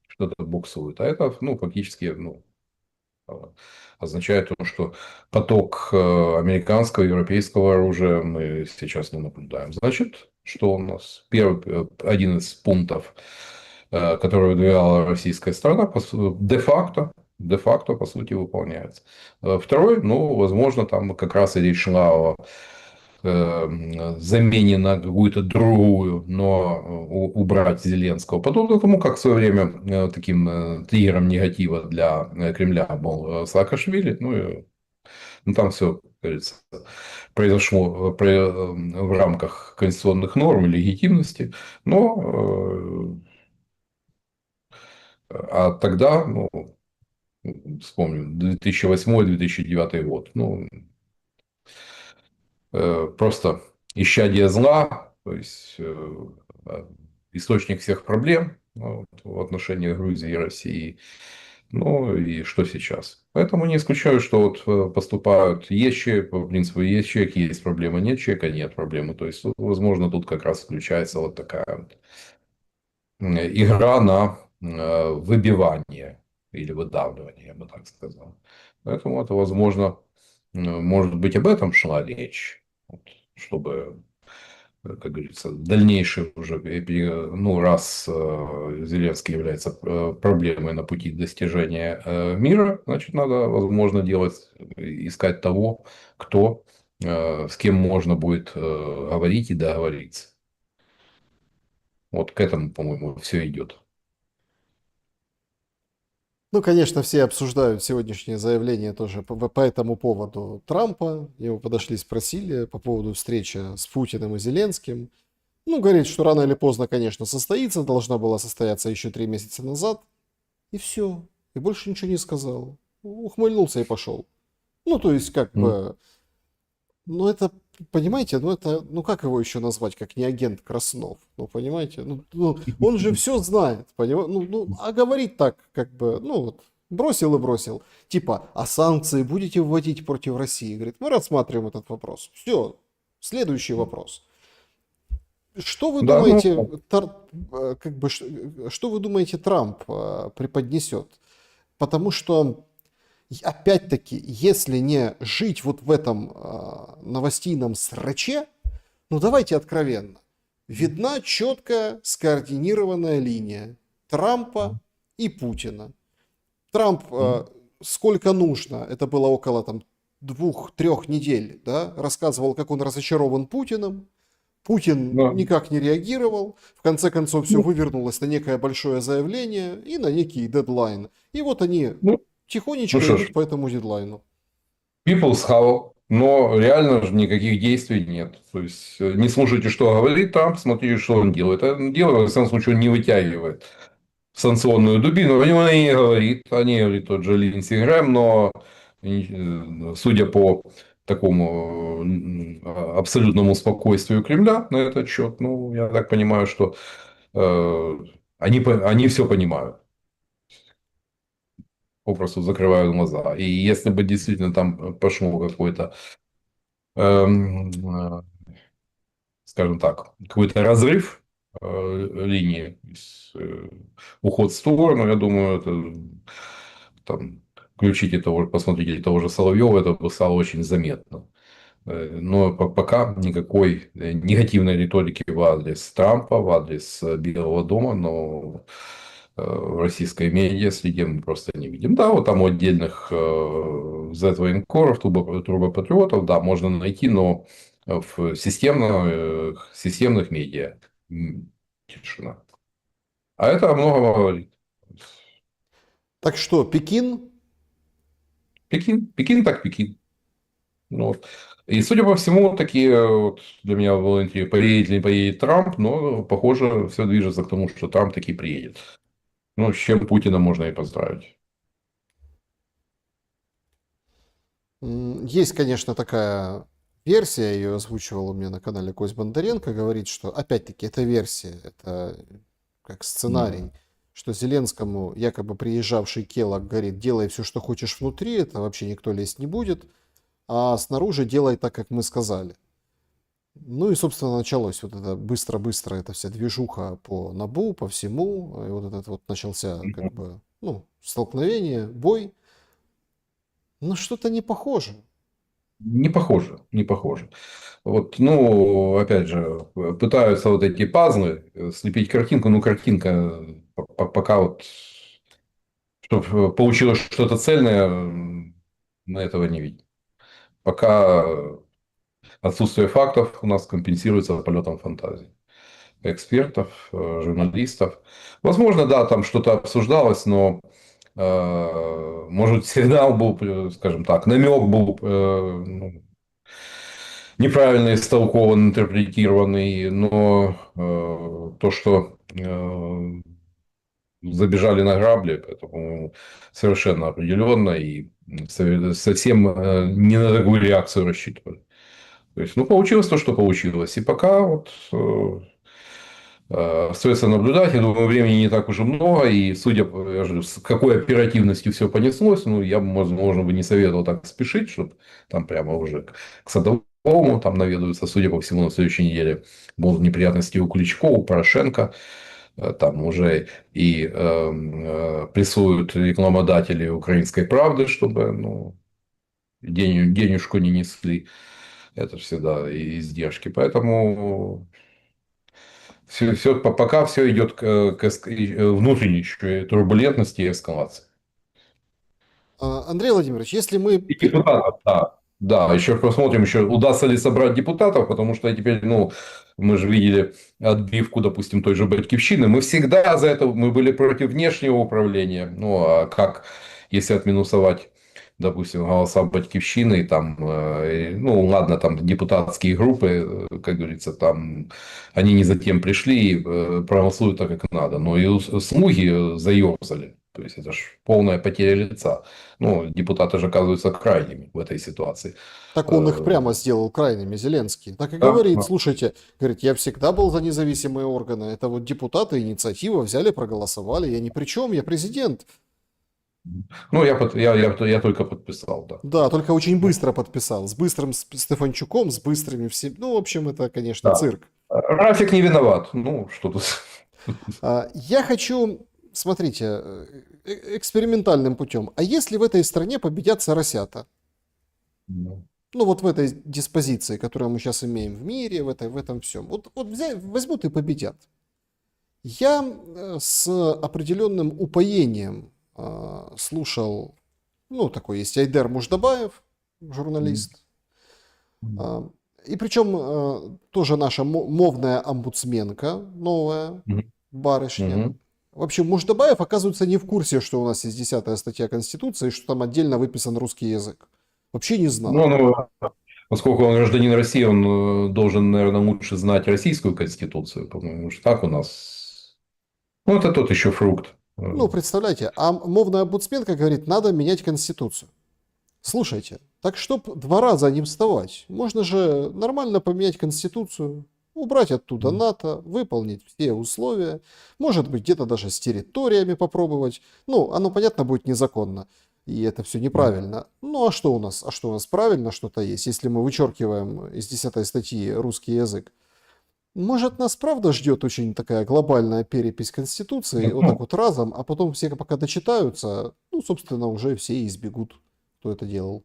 что-то буксует. А это, ну, фактически, ну, э, означает то, что поток американского и европейского оружия мы сейчас не наблюдаем. Значит, что у нас? Один из пунктов, который выдвигала российская сторона, де-факто, по сути, выполняется. Второй, ну, возможно, там как раз и речь шла о замене на какую-то другую, но убрать Зеленского. Подобно тому, как в свое время таким триггером негатива для Кремля был Саакашвили. Ну, ну там все, как говорится, произошло в рамках конституционных норм и легитимности. Но а тогда, ну, вспомним, 2008-2009 год. Ну, просто исчадие зла, то есть источник всех проблем, ну, вот, в отношении Грузии и России. Ну и что сейчас? Поэтому не исключаю, что вот поступают есть человек, по принципу есть человек, есть проблема, нет человека, нет проблемы. То есть, возможно, тут как раз включается вот такая вот игра на выбивание или выдавливание, я бы так сказал. Поэтому это, возможно, может быть, об этом шла речь, вот, чтобы, как говорится, дальнейший уже, ну, раз Зеленский является проблемой на пути достижения мира, значит, надо, возможно, делать, искать того, кто, с кем можно будет говорить и договориться. Вот к этому, по-моему, все идет. Ну, конечно, все обсуждают сегодняшнее заявление тоже по этому поводу Трампа. Его подошли, спросили по поводу встречи с Путиным и Зеленским. Ну, говорит, что рано или поздно, конечно, состоится, должна была состояться еще 3 месяца назад. И все. И больше ничего не сказал. Ухмыльнулся и пошел. Ну, то есть, как бы, ну, это, понимаете, ну, это, ну, как его еще назвать, как не агент Краснов? Ну, понимаете, ну, он же все знает, понимаете, а говорить так, как бы, ну, вот, бросил и бросил. Типа, а санкции будете вводить против России? Говорит, мы рассматриваем этот вопрос. Все, следующий вопрос. Что вы Да, ну, думаете, как бы, что вы думаете, Трамп преподнесет? Потому что, опять-таки, если не жить вот в этом новостейном сраче, ну давайте откровенно, видна четкая скоординированная линия Трампа и Путина. Трамп сколько нужно, это было около там 2-3 недель, да, рассказывал, как он разочарован Путиным. Путин да. никак не реагировал. В конце концов, все вывернулось на некое большое заявление и на некий дедлайн. И вот они Ну, ну тихонечко что ж, идут по этому дедлайну. people's how, но реально же никаких действий нет. То есть, не слушайте, что говорит Трамп, смотрите, что он делает. А он делает, в самом случае, он не вытягивает санкционную дубину. О нем он и не говорит. О ней говорит тот же Линдси Грэм, но судя по такому абсолютному спокойствию Кремля на этот счет. Ну, я так понимаю, что они все понимают, попросту закрывают глаза. И если бы действительно там пошел какой-то, эм, э, скажем так, какой-то разрыв линии, уход в сторону, я думаю, это там, включите того, посмотрите того же Соловьева, это бы стало очень заметно. Но пока никакой негативной риторики в адрес Трампа, в адрес Белого дома, но в российской медиа среде мы просто не видим. Да, вот там у отдельных Z-военкоров, турбопатриотов, да, можно найти, но в системных медиа тишина. А это о многом говорит. Так что, Пекин? Пекин так Пекин. Ну, вот. И, судя по всему, такие вот для меня было интересно, поедет или не поедет Трамп, но, похоже, все движется к тому, что Трамп таки приедет. Ну, с чем Путина можно и поздравить. Есть, конечно, такая версия, ее озвучивал у меня на канале Кость Бондаренко, говорит, что, опять-таки, это версия, это как Да. сценарий, что Зеленскому, якобы приезжавший Келлог, говорит, делай все, что хочешь внутри, это вообще никто лезть не будет, а снаружи делай так, как мы сказали. Ну и, собственно, началось вот это быстро-быстро, эта вся движуха по НАБУ, по всему, и вот этот вот начался как бы, ну, столкновение, бой, но что-то не похоже. Не похоже, не похоже. Вот, ну, опять же, пытаются вот эти пазлы слепить картинку, ну, картинка пока вот, чтобы получилось что-то цельное, мы этого не видим. Пока отсутствие фактов у нас компенсируется полетом фантазии экспертов, журналистов. Возможно, да, там что-то обсуждалось, но может сигнал был, скажем так, намек был ну, неправильно истолкован, интерпретированный, но то, что забежали на грабли, это, по-моему, совершенно определенно и совсем не на такую реакцию рассчитывали. То есть, ну, получилось то, что получилось. И пока вот остается наблюдать. Я думаю, времени не так уж и много. И судя по я же, с какой оперативностью все понеслось, ну, я бы, возможно, бы не советовал так спешить, чтобы там прямо уже к Садовому там наведаются. Судя по всему, на следующей неделе будут неприятности у Кличко, у Порошенко. Там уже и прессуют рекламодатели «Украинской правды», чтобы ну, денежку не несли. Это всегда издержки. Поэтому пока все идет к внутренней еще турбулентности и эскалации. Андрей Владимирович, если мы... И депутатов, да. Да, еще посмотрим, еще удастся ли собрать депутатов, потому что теперь, ну, мы же видели отбивку, допустим, той же Батькивщины. Мы всегда за это, мы были против внешнего управления. Ну, а как, если отминусовать, допустим, голоса Батькивщины, там, ну, ладно, там депутатские группы, как говорится, там, они не за тем пришли и проголосуют так, как надо. Но и слуги заерзали. То есть, это же полная потеря лица. Ну, депутаты же оказываются крайними в этой ситуации. Так он их прямо сделал крайними, Зеленский. Так и Да. говорит, слушайте, говорит, я всегда был за независимые органы. Это вот депутаты, инициатива, взяли, проголосовали. Я ни при чем, я президент. Ну, я только подписал, да. Да, только очень быстро подписал. С быстрым Стефанчуком, с быстрыми всеми. Ну, в общем, это, конечно, Да. цирк. Рафик не виноват. Ну, что тут. Я хочу, смотрите, экспериментальным путем. А если в этой стране победят соросята? Ну, Ну, вот в этой диспозиции, которую мы сейчас имеем в мире, в этом всем. Вот возьмут и победят. Я с определенным упоением слушал, ну, такой есть Айдер Муждабаев, журналист. И причем тоже наша мовная омбудсменка новая, барышня. Мгм. В общем, Муждабаев, оказывается, не в курсе, что у нас есть 10-я статья Конституции, что там отдельно выписан русский язык. Вообще не знал. Ну, поскольку он гражданин России, он должен, наверное, лучше знать российскую конституцию, по-моему, что так у нас. Ну, это тот еще фрукт. Ну, представляете, а мовная омбудсменка говорит, надо менять Конституцию. Слушайте, Так чтоб 2 раза не вставать, можно же нормально поменять конституцию, убрать оттуда НАТО, выполнить все условия, может быть где-то даже с территориями попробовать. Ну, оно, понятно, будет незаконно, и это все неправильно. Ну, а что у нас? А что у нас правильно что-то есть, если мы вычеркиваем из 10 статьи русский язык? Может, нас правда ждет очень такая глобальная перепись Конституции, вот так Ну, вот разом, а потом все пока дочитаются, ну, собственно, уже все и избегут, кто это делал.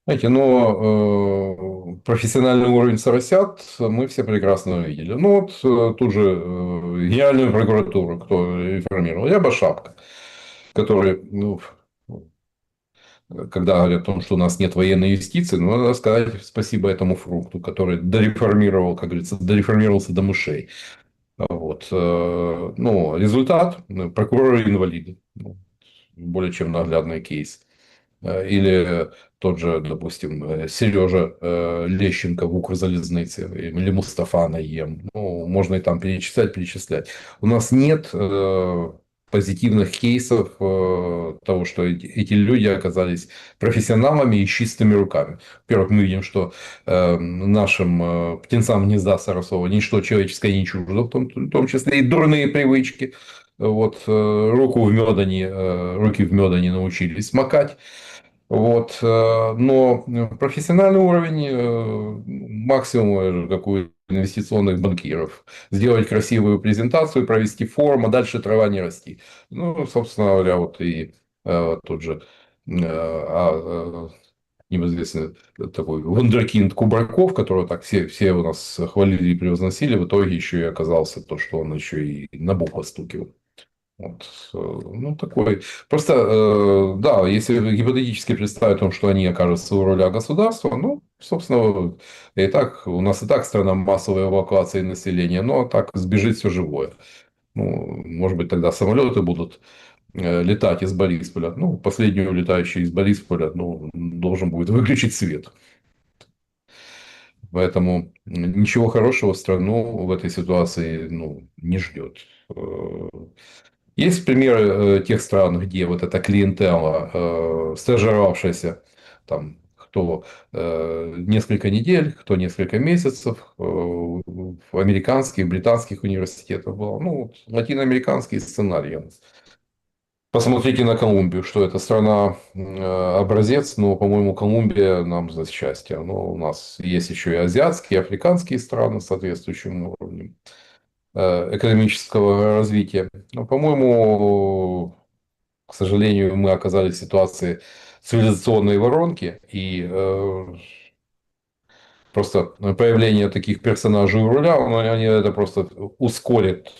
знаете, но профессиональный уровень соросят мы все прекрасно видели. Ну, вот ту же Генеральную прокуратуру, кто реформировал, Ряба Шапка, который, ну, когда говорят о том, что у нас нет военной юстиции, ну, надо сказать спасибо этому фрукту, который дореформировал, как говорится, дореформировался до мышей. Вот. Ну, результат – прокуроры-инвалиды. Ну, более чем наглядный кейс. Или тот же, допустим, Сережа Лещенко в Укрзалізниці или Мустафа Наем. Ну, можно и там перечислять, перечислять. У нас нет позитивных кейсов того, что эти люди оказались профессионалами и с чистыми руками. Во-первых, мы видим, что нашим птенцам гнезда Сарасова ничто человеческое не чуждо, в том числе и дурные привычки. Вот, руки в меда не научились смокать. Вот, но профессиональный уровень максимум, как у инвестиционных банкиров. Сделать красивую презентацию, провести форум, а дальше трава не расти. Ну, собственно говоря, вот и тот же небезвестный такой вундеркинд Кубраков, которого так все у нас хвалили и превозносили, в итоге еще и оказался то, что он еще и на бок постукивал. Вот, ну, такой. Просто, да, если гипотетически представить о том, что они окажутся у руля государства, ну, собственно, и так, у нас и так страна массовой эвакуации населения, но так сбежит все живое. Ну, может быть, тогда самолеты будут летать из Борисполя. Ну, последнюю летающую из Борисполя, ну, должен будет выключить свет. Поэтому ничего хорошего страну в этой ситуации, ну, не ждет. Есть примеры тех стран, где вот эта клиентела, стажировавшаяся, там, кто несколько недель, кто несколько месяцев в американских, британских университетах был. Ну, вот, латиноамериканский сценарий. Посмотрите на Колумбию, что это страна образец, но, по-моему, Колумбия нам за счастье. Но у нас есть еще и азиатские, и африканские страны с соответствующим уровнем экономического развития. Но, по-моему, к сожалению, мы оказались в ситуации цивилизационной воронки, и просто появление таких персонажей у руля, они это просто ускорит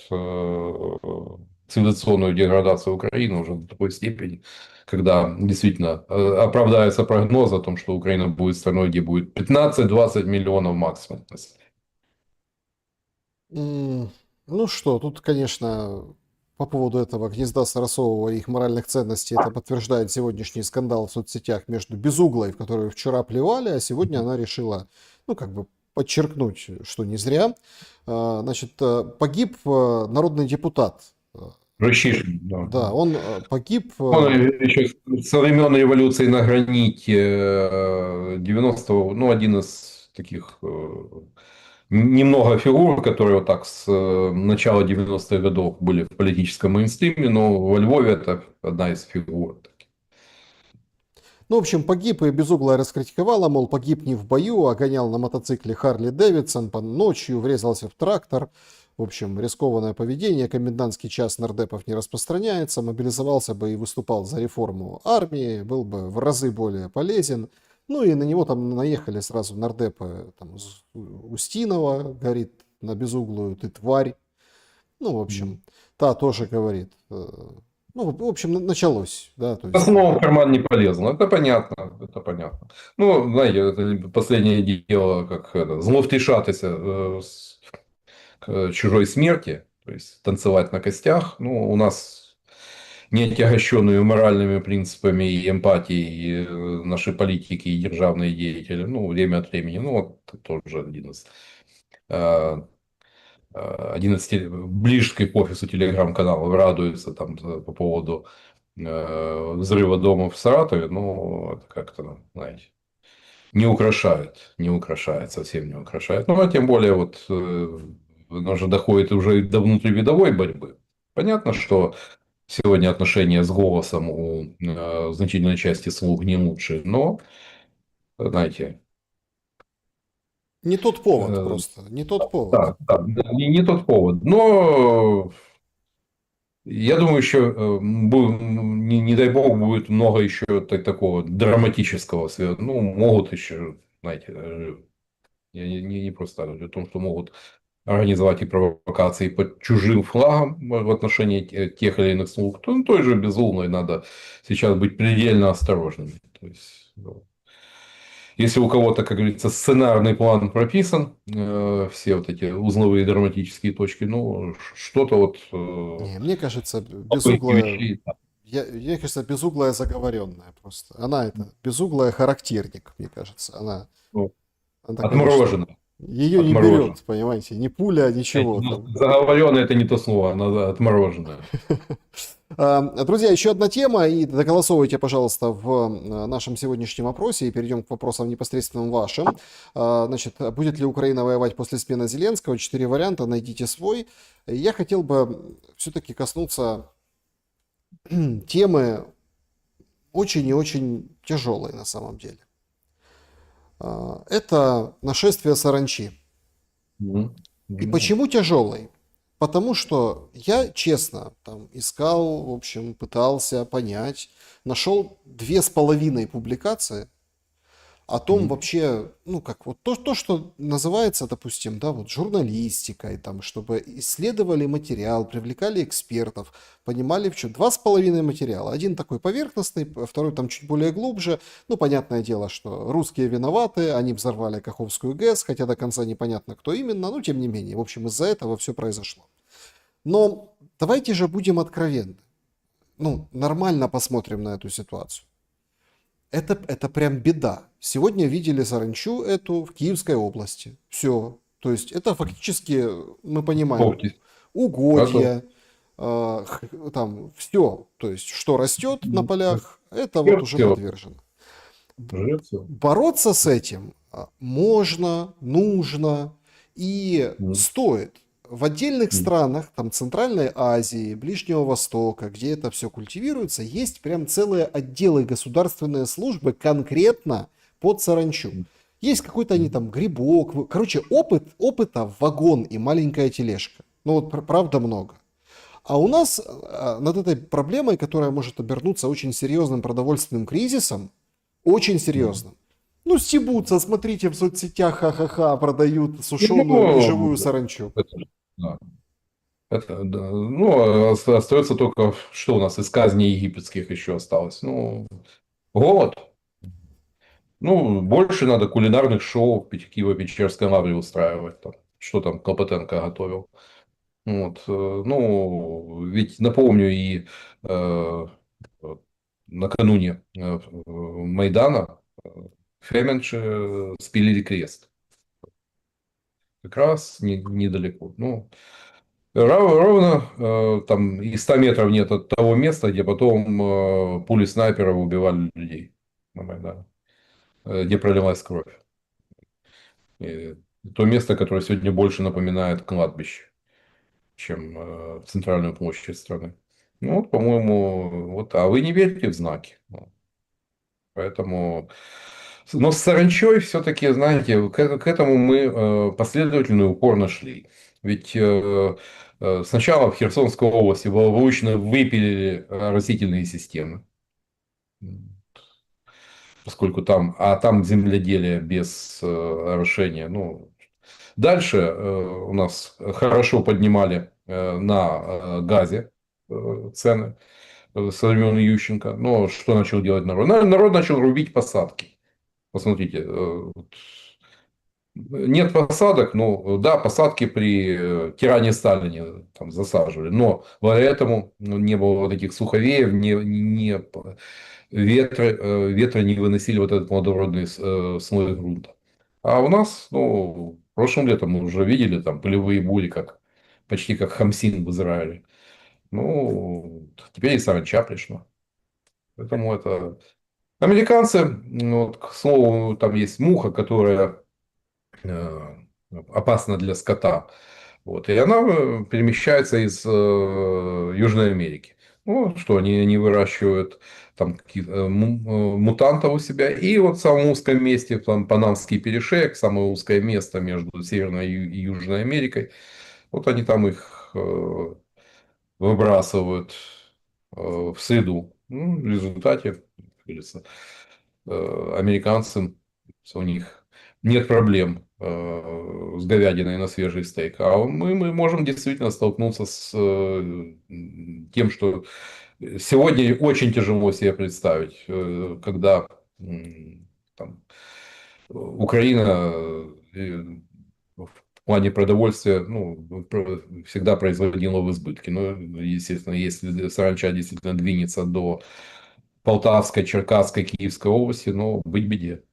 цивилизационную деградацию Украины уже до такой степени, когда действительно оправдается прогноз о том, что Украина будет страной, где будет 15-20 миллионов максимум. Ну что, тут, конечно, по поводу этого гнезда Сарасового и их моральных ценностей это подтверждает сегодняшний скандал в соцсетях между Безуглой, в которую вчера плевали, а сегодня она решила, ну, как бы подчеркнуть, что не зря. Значит, погиб народный депутат. Рыщишин, да. Да, он погиб. Он еще со времен революции на граните 90-го, ну, один из таких немного фигур, которые вот так с начала 90-х годов были в политическом мейнстриме, но во Львове это одна из фигур. Ну, в общем, погиб, и Безуглая раскритиковала, мол, погиб не в бою, а гонял на мотоцикле Харли Дэвидсон по ночью, врезался в трактор. В общем, рискованное поведение, комендантский час нардепов не распространяется, мобилизовался бы и выступал за реформу армии, был бы в разы более полезен. Ну и на него там наехали сразу нардепы, там, Устинова говорит на Безуглую: ты тварь. Ну, в общем, та тоже говорит. Ну, в общем, началось, да, то есть... Снова в карман не полезно, это понятно, это понятно. Ну, знаете, это последнее дело, как это, зловтешатися к чужой смерти, то есть танцевать на костях. Ну, у нас не отягощенные моральными принципами и эмпатией наши политики и державные деятели, ну, время от времени, ну, вот тоже э, один из ближних к офису телеграм-каналов радуется там по поводу взрыва дома в Саратове, ну, это как-то, знаете, не украшает, совсем не украшает. Ну, а тем более, вот, оно же доходит уже до внутривидовой борьбы. Понятно, что сегодня отношения с голосом у значительной части слуг не лучше, но, знаете, Не тот повод э, просто, не тот повод. да, да, не тот повод. Но я думаю, еще, не дай бог, будет много еще такого драматического. Ну, могут еще, знаете, я не просто говорю о том, что могут организовать и провокации под чужим флагом в отношении тех или иных слуг, то ну, той же Безуглой надо сейчас быть предельно осторожными. То есть, ну, если у кого-то, как говорится, сценарный план прописан, все вот эти узловые драматические точки, ну, что-то вот Не, мне кажется, попытки безуглая, вещей. мне кажется, безуглая заговоренная просто. Она это, безуглая характерник, мне кажется. Ну, Она такая, что отморожено. ее не Отморожено. берет, понимаете, ни пуля, ничего Ну, там. заговоренное это не то слово, она отмороженная. Друзья, еще одна тема, и доголосовывайте, пожалуйста, в нашем сегодняшнем опросе, и перейдем к вопросам непосредственно вашим. Значит, будет ли Украина воевать после смены Зеленского? 4 варианта, найдите свой. Я хотел бы все-таки коснуться темы очень и очень тяжелой на самом деле. Это нашествие саранчи. Мгм. И Ну, почему тяжелый? Потому что я, честно, там искал, в общем, пытался понять, нашел 2,5 публикации о том мгм. вообще, ну, как вот то, что называется, допустим, да, вот журналистикой, там, чтобы исследовали материал, привлекали экспертов, понимали в чем. 2,5 материала. Один такой поверхностный, второй там чуть более глубже. Ну, понятное дело, что русские виноваты, они взорвали Каховскую ГЭС, хотя до конца непонятно, кто именно, но тем не менее. В общем, из-за этого все произошло. Но давайте же будем откровенны. Ну, нормально посмотрим на эту ситуацию. Это прям беда. Сегодня видели саранчу эту в Киевской области. Все. То есть это фактически, мы понимаем, Локтись. Готов. угодья, там все. То есть что растет на полях, это вот Жрет уже все. подвержено. Жрет все. Бороться с этим можно, нужно и стоит. В отдельных странах, там Центральной Азии, Ближнего Востока, где это все культивируется, есть прям целые отделы государственные службы конкретно под саранчу. Есть какой-то они там грибок. Короче, опыта вагон и маленькая тележка. Ну вот правда много. А у нас над этой проблемой, которая может обернуться очень серьезным продовольственным кризисом, очень серьезным. Ну, стебутся, смотрите, в соцсетях, ха-ха-ха, продают сушеную и Ну, живую саранчу. да. Это, да. Ну, остается только, что у нас из казней египетских еще осталось. Ну, голод. Ну, больше надо кулинарных шоу в Киево-Печерской лавре устраивать. Там. Что там Клопотенко готовил. Вот. Ну, ведь напомню, и э, накануне Майдана Феменши спилили крест. Как раз недалеко. Ну, ровно там и 100 метров нет от того места, где потом пули снайперов убивали людей на Майдане, где пролилась кровь. И то место, которое сегодня больше напоминает кладбище, чем центральную площадь страны. Ну, вот, по-моему, вот, а вы не верите в знаки. Ну, поэтому... Но с саранчой все-таки, знаете, к этому мы последовательно и упорно шли. Ведь сначала в Херсонской области благополучно выпилили растительные системы, поскольку там, а там земледелие без орошения. Ну, дальше у нас хорошо поднимали на газе цены со времен Ющенко. Но что начал делать народ? Народ начал рубить посадки. Посмотрите, вот нет посадок, ну да, посадки при тиране Сталине там засаживали, но благодаря этому не было вот этих суховеев, ветра не выносили вот этот плодородный слой грунта. А у нас, ну, прошлым летом мы уже видели там полевые бури, как почти как хамсин в Израиле. Ну, теперь и саранча пришла. Поэтому это... Американцы, ну, вот, к слову, там есть муха, которая э, опасна для скота. Вот, и она перемещается из Южной Америки. Ну, что они выращивают там каких-то мутантов у себя. И вот в самом узком месте, там Панамский перешеек, самое узкое место между Северной и Южной Америкой, вот они там их выбрасывают в среду. Ну, в результате, как говорится, американцам, у них нет проблем с говядиной на свежий стейк. А мы можем действительно столкнуться с тем, что сегодня очень тяжело себе представить, когда там, Украина в плане продовольствия, ну, всегда производила в избытке. Но, естественно, если саранча действительно двинется до Полтавской, Черкасской, Киевской области, ну, быть беде.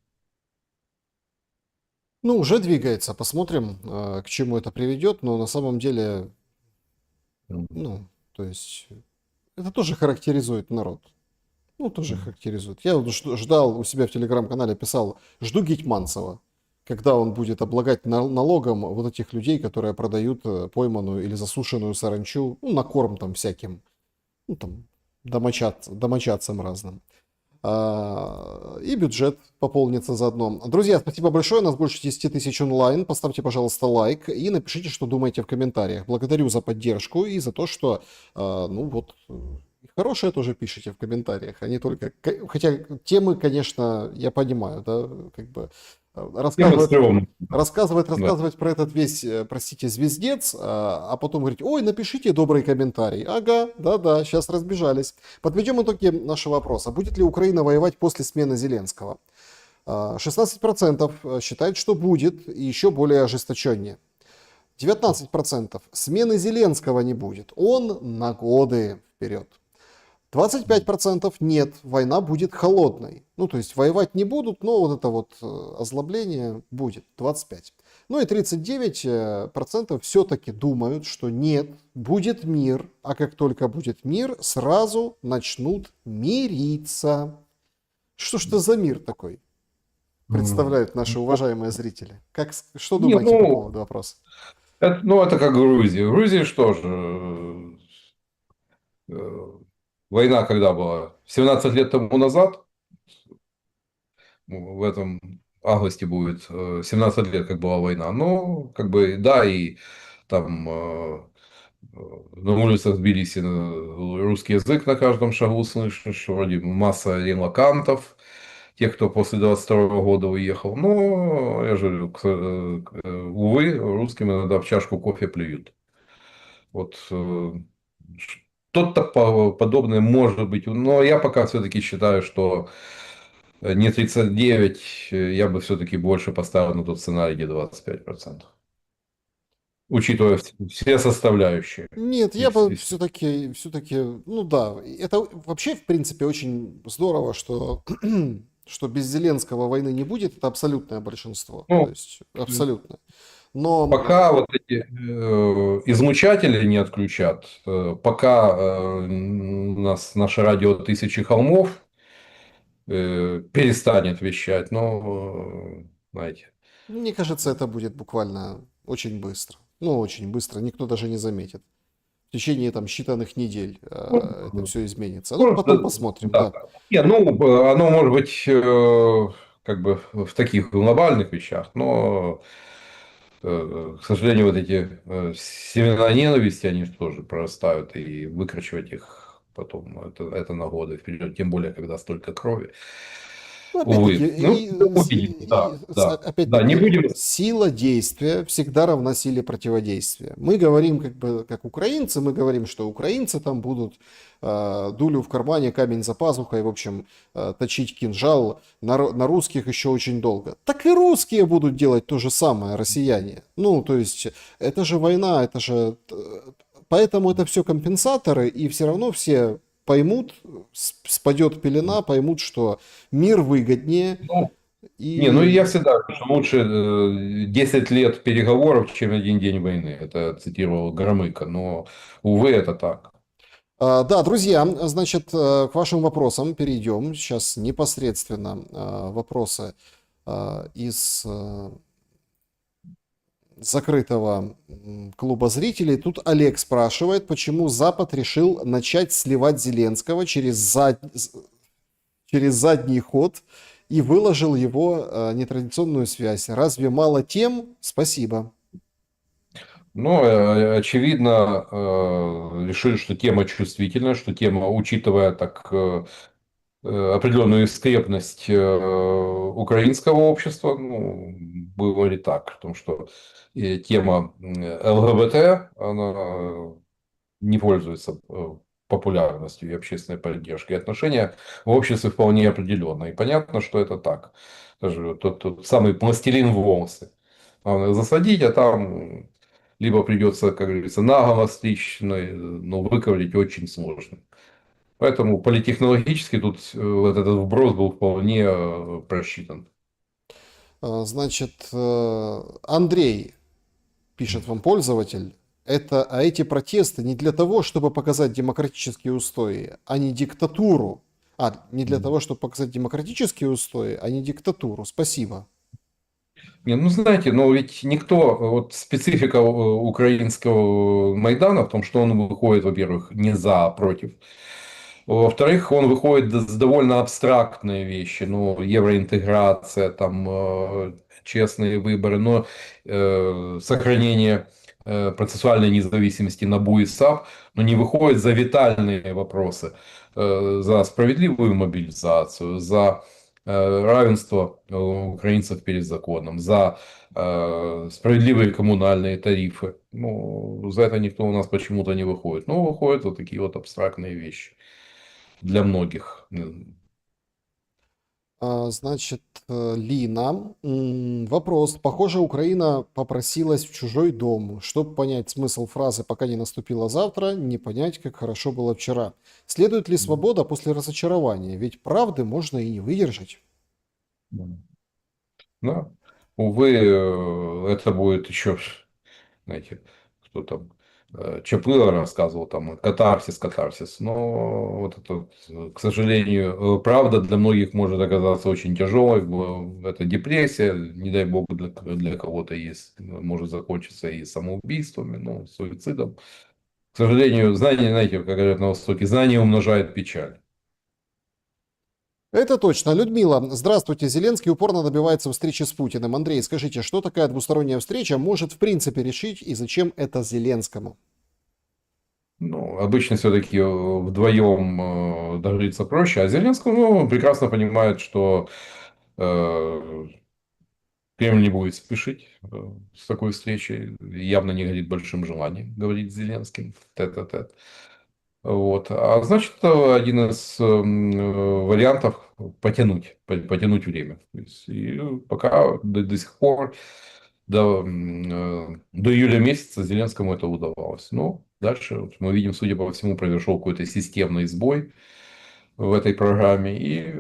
Ну, уже двигается. Посмотрим, к чему это приведет. Но на самом деле, ну, то есть, это тоже характеризует народ. Ну, тоже характеризует. Я вот ждал у себя в телеграм-канале, писал, жду Гетманцева, когда он будет облагать налогом вот этих людей, которые продают пойманную или засушенную саранчу, ну, на корм там всяким, ну, там, домочадцам разным. И бюджет пополнится заодно. Друзья, спасибо большое, нас больше 10 тысяч онлайн. Поставьте, пожалуйста, лайк и напишите, что думаете в комментариях. Благодарю за поддержку и за то, что, ну вот, хорошее тоже пишите в комментариях, а не только... Хотя темы, конечно, я понимаю, да, как бы Тема рассказывать, стрёмная. рассказывать, Да. рассказывать про этот весь, простите, звездец, а потом говорить, ой, напишите добрый комментарий. Ага, да-да, сейчас разбежались. Подведем итоги нашего вопроса. Будет ли Украина воевать после смены Зеленского? 16% считают, что будет, и еще более ожесточеннее. 19% смены Зеленского не будет. Он на годы вперед. 25% нет, война будет холодной. Ну, то есть воевать не будут, но вот это вот озлобление будет. 25%. Ну и 39% все-таки думают, что нет, будет мир, а как только будет мир, сразу начнут мириться. Что ж это за мир такой? Представляют наши уважаемые зрители. Что Не, думаете по ну, поводу вопроса? это как Грузия. В Грузии что же, война когда была? 17 лет тому назад, в этом августе будет 17 лет, как была война. Ну, как бы, да, и там на улицах Тбилиси русский язык на каждом шагу слышишь, вроде масса релокантов, тех, кто после 22 года уехал. Но, я же говорю, увы, русским иногда в чашку кофе плюют. Вот что-то подобное может быть. Но я пока все-таки считаю, что не 39, я бы все-таки больше поставил на тот сценарий, где 25%. Учитывая все составляющие. Нет, И я бы все-таки, ну да, это вообще, в принципе, очень здорово, что, что без Зеленского войны не будет, это абсолютное большинство, то Ну, есть абсолютно. Но, пока вот эти излучатели не отключат, пока нас наше радио «Тысячи холмов» перестанет вещать, но, знаете. мне кажется, это будет буквально очень быстро. Ну, очень быстро, никто даже не заметит. В течение там считанных недель это Ну, все изменится. Ну, может, потом посмотрим, да. да. Не, ну, оно может быть как бы в таких глобальных вещах, но, к сожалению, вот эти семена ненависти, они же тоже прорастают, и выкручивать их потом, это на годы вперед, тем более, когда столько крови. Ну, опять-таки, Увы. Ну, увидим, да, да. Да, не опять-таки, будем. сила действия всегда равна силе противодействия. Мы говорим, как бы, как украинцы, мы говорим, что украинцы там будут дулю в кармане, камень за пазухой, в общем, точить кинжал на русских еще очень долго. Так и русские будут делать то же самое, россияне. Ну, то есть, это же война, это же... Поэтому это все компенсаторы, и все равно все поймут, спадет пелена, поймут, что мир выгоднее. Ну, не, ну я И всегда говорю, что лучше 10 лет переговоров, чем один день войны. Это цитировал Громыко, но, увы, это так. Да, друзья, значит, к вашим вопросам перейдем. Сейчас непосредственно вопросы из закрытого клуба зрителей. Тут Олег спрашивает, почему Запад решил начать сливать Зеленского через задний ход и выложил его нетрадиционную связь. Разве мало тем? Спасибо. Ну, очевидно, решили, что тема чувствительная, что тема, учитывая так определенную скрепность украинского общества, ну, было ли так, в том, что тема ЛГБТ, она не пользуется популярностью и общественной поддержкой. И отношения в обществе вполне определенно. И понятно, что это так. Даже вот тот самый пластилин в волосы. Главное засадить, а там либо придется, как говорится, наголо стричь, но выковырять очень сложно. Поэтому политтехнологически тут вот этот вброс был вполне просчитан. Значит, Андрей, пишет вам пользователь, эти протесты не для того, чтобы показать демократические устои, а не диктатуру. Не для того, чтобы показать демократические устои, а не диктатуру. Спасибо. Не, ну знаете, но ведь никто, вот специфика украинского Майдана в том, что он выходит, во-первых, не за, а против. Во-вторых, он выходит с довольно абстрактные вещи, ну, евроинтеграция, там, честные выборы, но сохранение процессуальной независимости НАБУ и САП, но не выходит за витальные вопросы, за справедливую мобилизацию, за равенство украинцев перед законом, за справедливые коммунальные тарифы. Ну, за это никто у нас почему-то не выходит. Ну, выходят вот такие вот абстрактные вещи для многих. Значит, Лина, вопрос. Похоже, Украина попросилась в чужой дом. Чтобы понять смысл фразы «пока не наступило завтра», не понять, как хорошо было вчера. Следует ли свобода после разочарования? Ведь правды можно и не выдержать. Да. Увы, это будет еще, знаете, кто там, Чаплыга рассказывал, там, катарсис. Но вот это, вот, к сожалению, правда для многих может оказаться очень тяжелой. Это депрессия, не дай бог, для кого-то есть, может закончиться и самоубийствами, ну, суицидом. К сожалению, знание, знаете, как говорят на Востоке, знание умножает печаль. Это точно. Людмила, здравствуйте. Зеленский упорно добивается встречи с Путиным. Андрей, скажите, что такая двусторонняя встреча может в принципе решить и зачем это Зеленскому? Ну, обычно все-таки вдвоем договориться проще, а Зеленский, ну, прекрасно понимает, что э, Кремль не будет спешить с такой встречей, явно не горит большим желанием говорить с Зеленским тет-а-тет. Вот. А значит, это один из вариантов потянуть время. То есть, и пока до сих пор, до июля месяца Зеленскому это удавалось. Но дальше вот мы видим, судя по всему, произошел какой-то системный сбой в этой программе, и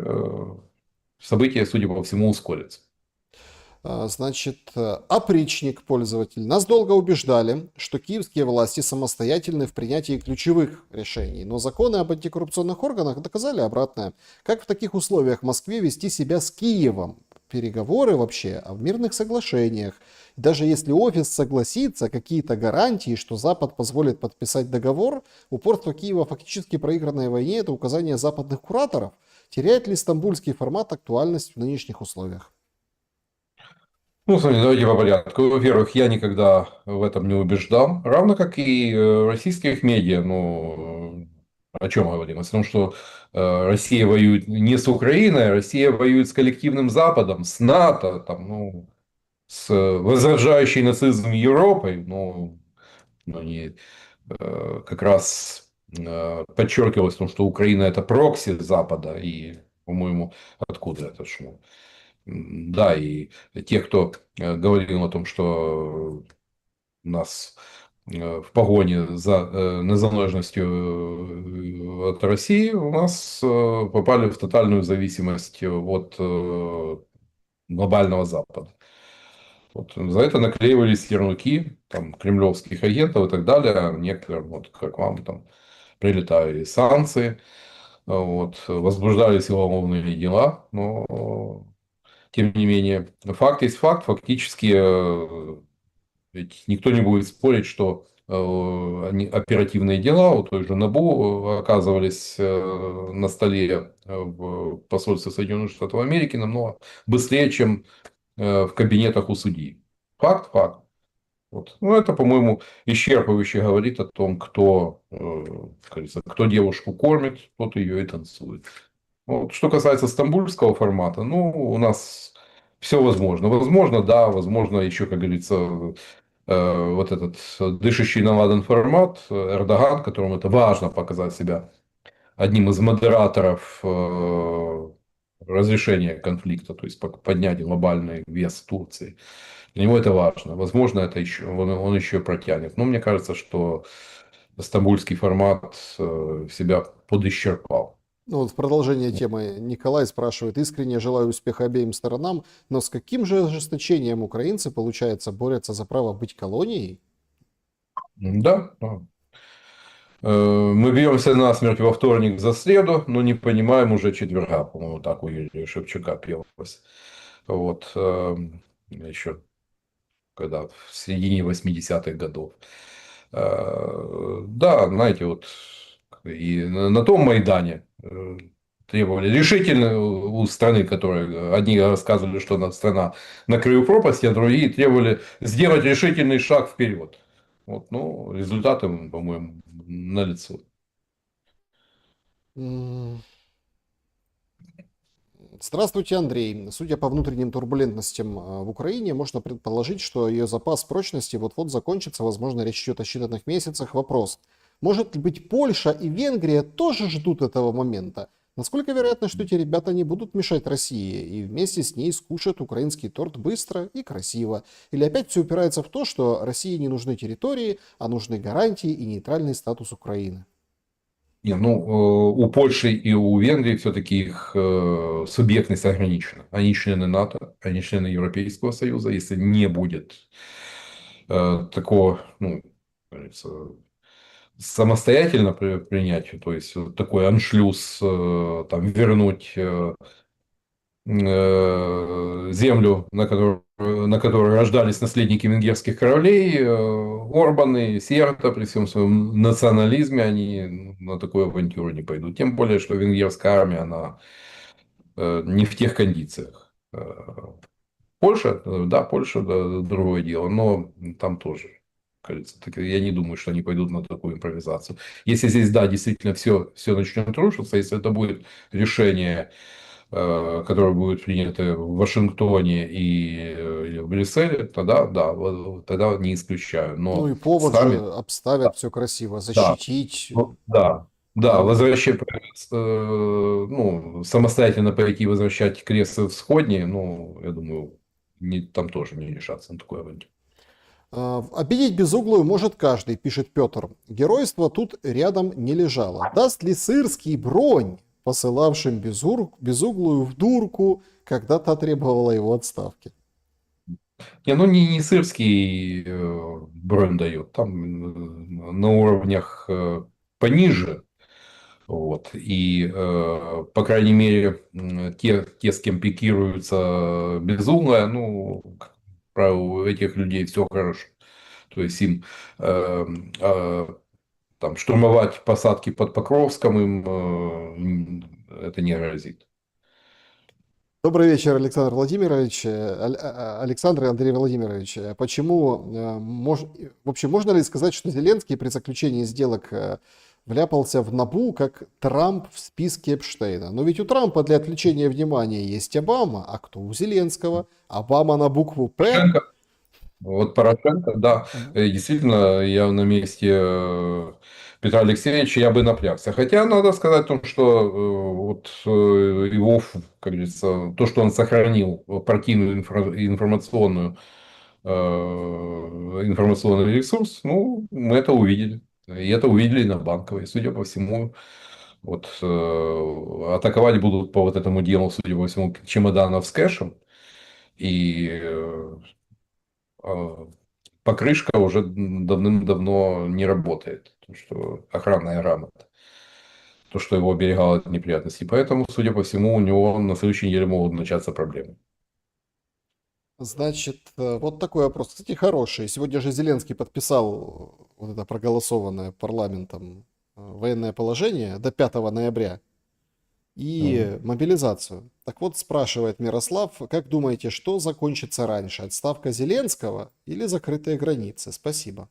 события, судя по всему, ускорятся. Значит, опричник пользователь. Нас долго убеждали, что киевские власти самостоятельны в принятии ключевых решений, но законы об антикоррупционных органах доказали обратное. Как в таких условиях Москве вести себя с Киевом? Переговоры вообще о мирных соглашениях. Даже если офис согласится, какие-то гарантии, что Запад позволит подписать договор, упорство Киева фактически проигранной войне – это указание западных кураторов. Теряет ли стамбульский формат актуальность в нынешних условиях? Ну, смотрите, давайте по порядку. Во-первых, я никогда в этом не убеждал, равно как и российских медиа. Ну, о чем мы говорим? О том, что Россия воюет не с Украиной, а Россия воюет с коллективным Западом, с НАТО, там, ну, с возрождающей нацизм Европой. Ну, они как раз подчеркивалось в том, что Украина это прокси Запада, и, по-моему, откуда это шло. Да, и те, кто говорил о том, что нас в погоне за незалежностью от России, у нас попали в тотальную зависимость от глобального Запада. Вот. За это наклеивались ярлыки там, кремлевских агентов и так далее. Некоторым, вот, как вам там, прилетали санкции, вот, возбуждались уголовные дела, но тем не менее, факт есть факт, фактически ведь никто не будет спорить, что оперативные дела у той же НАБУ оказывались на столе в посольстве Соединенных Штатов Америки намного быстрее, чем в кабинетах у судьи. Факт, факт. Вот. Ну, это, по-моему, исчерпывающе говорит о том, кто, как говорится, кто девушку кормит, тот ее и танцует. Вот. Что касается стамбульского формата, ну, у нас все возможно. Возможно, да, возможно, еще, как говорится, вот этот дышащий на ладан формат, Эрдоган, которому это важно показать себя одним из модераторов разрешения конфликта, то есть поднять глобальный вес Турции. Для него это важно. Возможно, это еще, он еще протянет. Но мне кажется, что стамбульский формат себя подисчерпал. Ну, вот в продолжение темы Николай спрашивает: искренне желаю успеха обеим сторонам, но с каким же ожесточением украинцы, получается, борются за право быть колонией? Да, да. Мы бьемся насмерть во вторник за среду, но не понимаем уже четверга, по-моему, так у Юрия Шевчука пелось. Вот. Еще когда в середине 80-х годов. Да, знаете, вот и на том Майдане требовали решительно у страны, которые одни рассказывали, что страна на краю пропасти, а другие требовали сделать решительный шаг вперед. Вот, ну, результаты, по-моему, налицо. М, Здравствуйте, Андрей. Судя по внутренним турбулентностям в Украине, можно предположить, что ее запас прочности вот-вот закончится. Возможно, речь идет о считанных месяцах. Вопрос: может быть, Польша и Венгрия тоже ждут этого момента? Насколько вероятно, что эти ребята не будут мешать России и вместе с ней скушают украинский торт быстро и красиво? Или опять все упирается в то, что России не нужны территории, а нужны гарантии и нейтральный статус Украины? Не, ну, у Польши и у Венгрии все-таки их субъектность ограничена. Они члены НАТО, они члены Европейского Союза. Если не будет такого, ну, как говорится, самостоятельно принять, то есть вот такой аншлюз, там, вернуть землю, на которой рождались наследники венгерских королей, Орбан и Сierta при всем своем национализме, они на такую авантюру не пойдут. Тем более, что венгерская армия, она не в тех кондициях. Польша, да, Польша, да, другое дело, но там тоже, кажется, я не думаю, что они пойдут на такую импровизацию. Если здесь, да, действительно все начнет рушиться, если это будет решение, которое будет принято в Вашингтоне или в Брюсселе, тогда, да, тогда не исключаю. Ну Но и повод же сами, обставят все красиво, да, защитить. ну, да, да, Да. возвращать, ну, самостоятельно пойти возвращать кресло всходние, ну, я думаю, там тоже не решаться на такой авантюр. Обидеть безуглую может каждый, пишет Петр. Геройство тут рядом не лежало. Даст ли Сырский бронь, посылавшим безуглую в дурку, когда та требовала его отставки? Не, ну не сырский бронь дает, там на уровнях пониже. Вот. И, по крайней мере, те, с кем пикируются безумно, ну, как правило, у этих людей все хорошо. То есть им э, э, там, штурмовать посадки под Покровском это не грозит. Добрый вечер, Александр Владимирович. Александр и Андрей Владимирович, почему, в общем, можно ли сказать, что Зеленский при заключении сделок вляпался в НАБУ, как Трамп в списке Эпштейна? Но ведь у Трампа для отвлечения внимания есть Обама, а кто у Зеленского? Обама на букву «П». Вот Порошенко, да, действительно, я на месте Петра Алексеевича я бы напрягся. Хотя надо сказать о том, что вот его, как говорится, то, что он сохранил партийную информационный ресурс, ну, мы это увидели. И это увидели на Банковой. Судя по всему, вот атаковать будут по вот этому делу, судя по всему, чемоданов с кэшем. И а, покрышка уже давным-давно не работает, потому что охранная грамота. то, что его оберегало от неприятностей. Поэтому, судя по всему, у него на следующей неделе могут начаться проблемы. Значит, вот такой вопрос. Кстати, хороший. Сегодня же Зеленский подписал вот это проголосованное парламентом военное положение до 5 ноября Мгм. и мобилизацию. Так вот, спрашивает Мирослав, как думаете, что закончится раньше, отставка Зеленского или закрытые границы? Спасибо.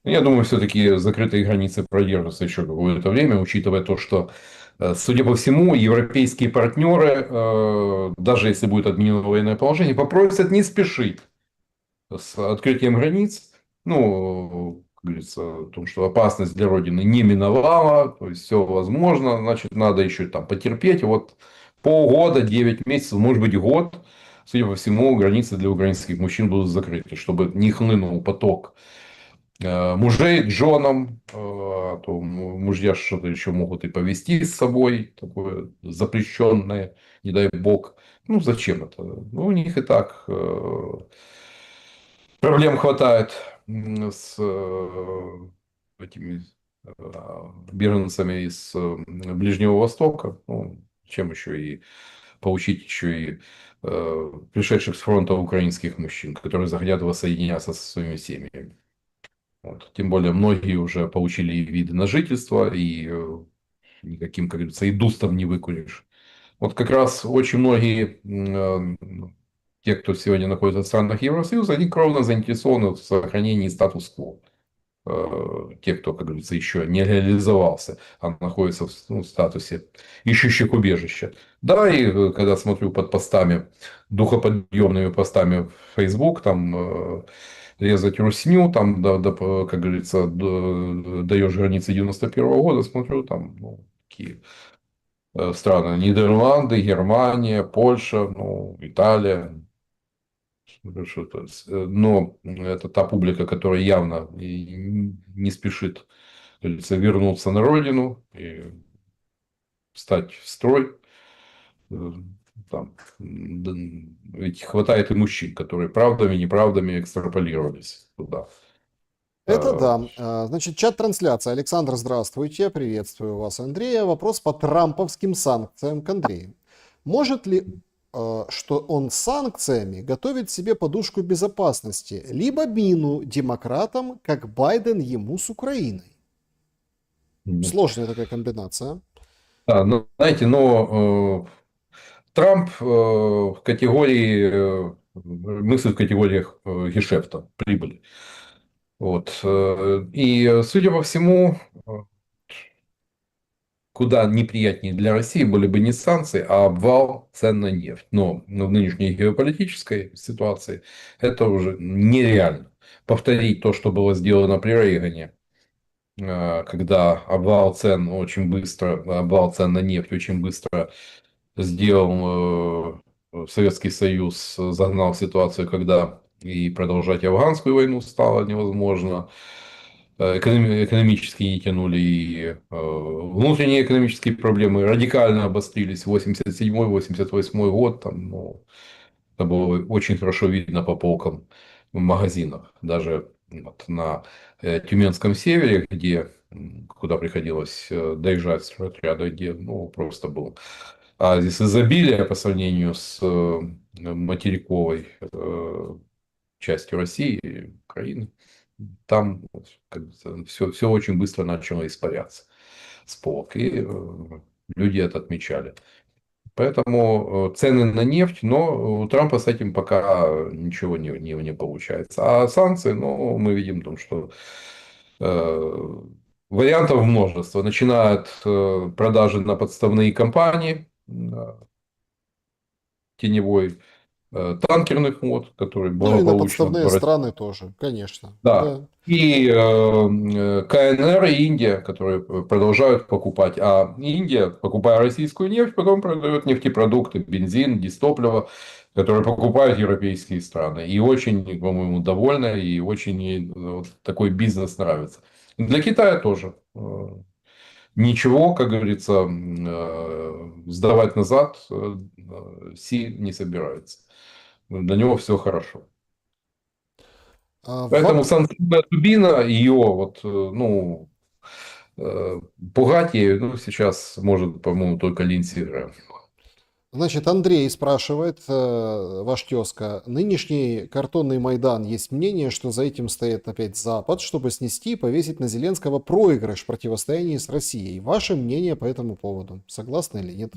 Я думаю, все-таки закрытые границы продержатся еще какое-то время, учитывая то, что, судя по всему, европейские партнеры, даже если будет отменено военное положение, попросят не спешить с открытием границ. Ну, как говорится, о том, что опасность для Родины не миновала, то есть все возможно, значит, надо еще там потерпеть. Вот полгода, 9 месяцев, может быть, год, судя по всему, границы для украинских мужчин будут закрыты, чтобы не хлынул поток мужей к женам, а то мужья что-то еще могут и повести с собой, такое запрещенное, не дай бог. Ну, зачем это? Ну, у них и так проблем хватает с этими беженцами из Ближнего Востока. Ну, чем еще и получить еще и пришедших с фронта украинских мужчин, которые захотят воссоединяться со своими семьями. Вот. Тем более многие уже получили виды на жительство, и никаким, как говорится, и дустом не выкуришь. Вот как раз очень многие те, кто сегодня находится в странах Евросоюза, они кровно заинтересованы в сохранении статус-кво. Те, кто, как говорится, еще не реализовался, а находится в статусе ищущих убежища. Да, и когда смотрю под постами, духоподъемными постами в Facebook, там резать русню, там, как говорится, даешь границы 91 года, смотрю, там, ну, такие страны: Нидерланды, Германия, Польша, ну, Италия. Но это та публика, которая явно не спешит, как говорится, вернуться на родину и встать в строй. Э, Там, ведь хватает и мужчин, которые правдами, неправдами экстраполировались туда. Это Э, да. Значит, чат-трансляция. Александр, здравствуйте. Приветствую вас, Андрея. Вопрос по трамповским санкциям к Андрею. Может ли, что он санкциями готовит себе подушку безопасности, либо мину демократам, как Байден ему с Украиной? Сложная такая комбинация. Да, ну, знаете, но Трамп в категории, мыслит в категориях гешефта, прибыли. Вот. И, судя по всему, куда неприятнее для России были бы не санкции, а обвал цен на нефть. Но в нынешней геополитической ситуации это уже нереально. Повторить то, что было сделано при Рейгане, когда обвал цен на нефть очень быстро сделал Советский Союз, загнал в ситуацию, когда и продолжать афганскую войну стало невозможно. Экономически не тянули, и внутренние экономические проблемы радикально обострились. 87-88 год, там, ну, это было очень хорошо видно по полкам в магазинах. Даже вот на Тюменском севере, куда приходилось доезжать с отряда, где, ну, просто был здесь изобилие по сравнению с материковой частью России и Украины. Там все очень быстро начало испаряться с полок. И люди это отмечали. Поэтому цены на нефть, но у Трампа с этим пока ничего не получается. А санкции, ну, мы видим, том, что э, вариантов множество. Начиная от продажи на подставные компании, теневой, танкерных вод, который Ну и на благополучно подставные страны тоже, конечно. да. Да. И КНР и Индия, которые продолжают покупать. А Индия, покупая российскую нефть, потом продает нефтепродукты, бензин, дистопливо, которые покупают европейские страны. И очень, по-моему, довольны, и очень вот, такой бизнес нравится. Для Китая тоже. Ничего, как говорится, сдавать назад Си не собирается. Для него все хорошо. А, Поэтому воп- санкционная дубина, ее вот, ну, Пугать ею, ну, сейчас может, по-моему, только Линдси Грэм. Значит, Андрей спрашивает, ваш тезка, нынешний картонный Майдан, есть мнение, что за этим стоит опять Запад, чтобы снести и повесить на Зеленского проигрыш в противостоянии с Россией. Ваше мнение по этому поводу? Согласны или нет?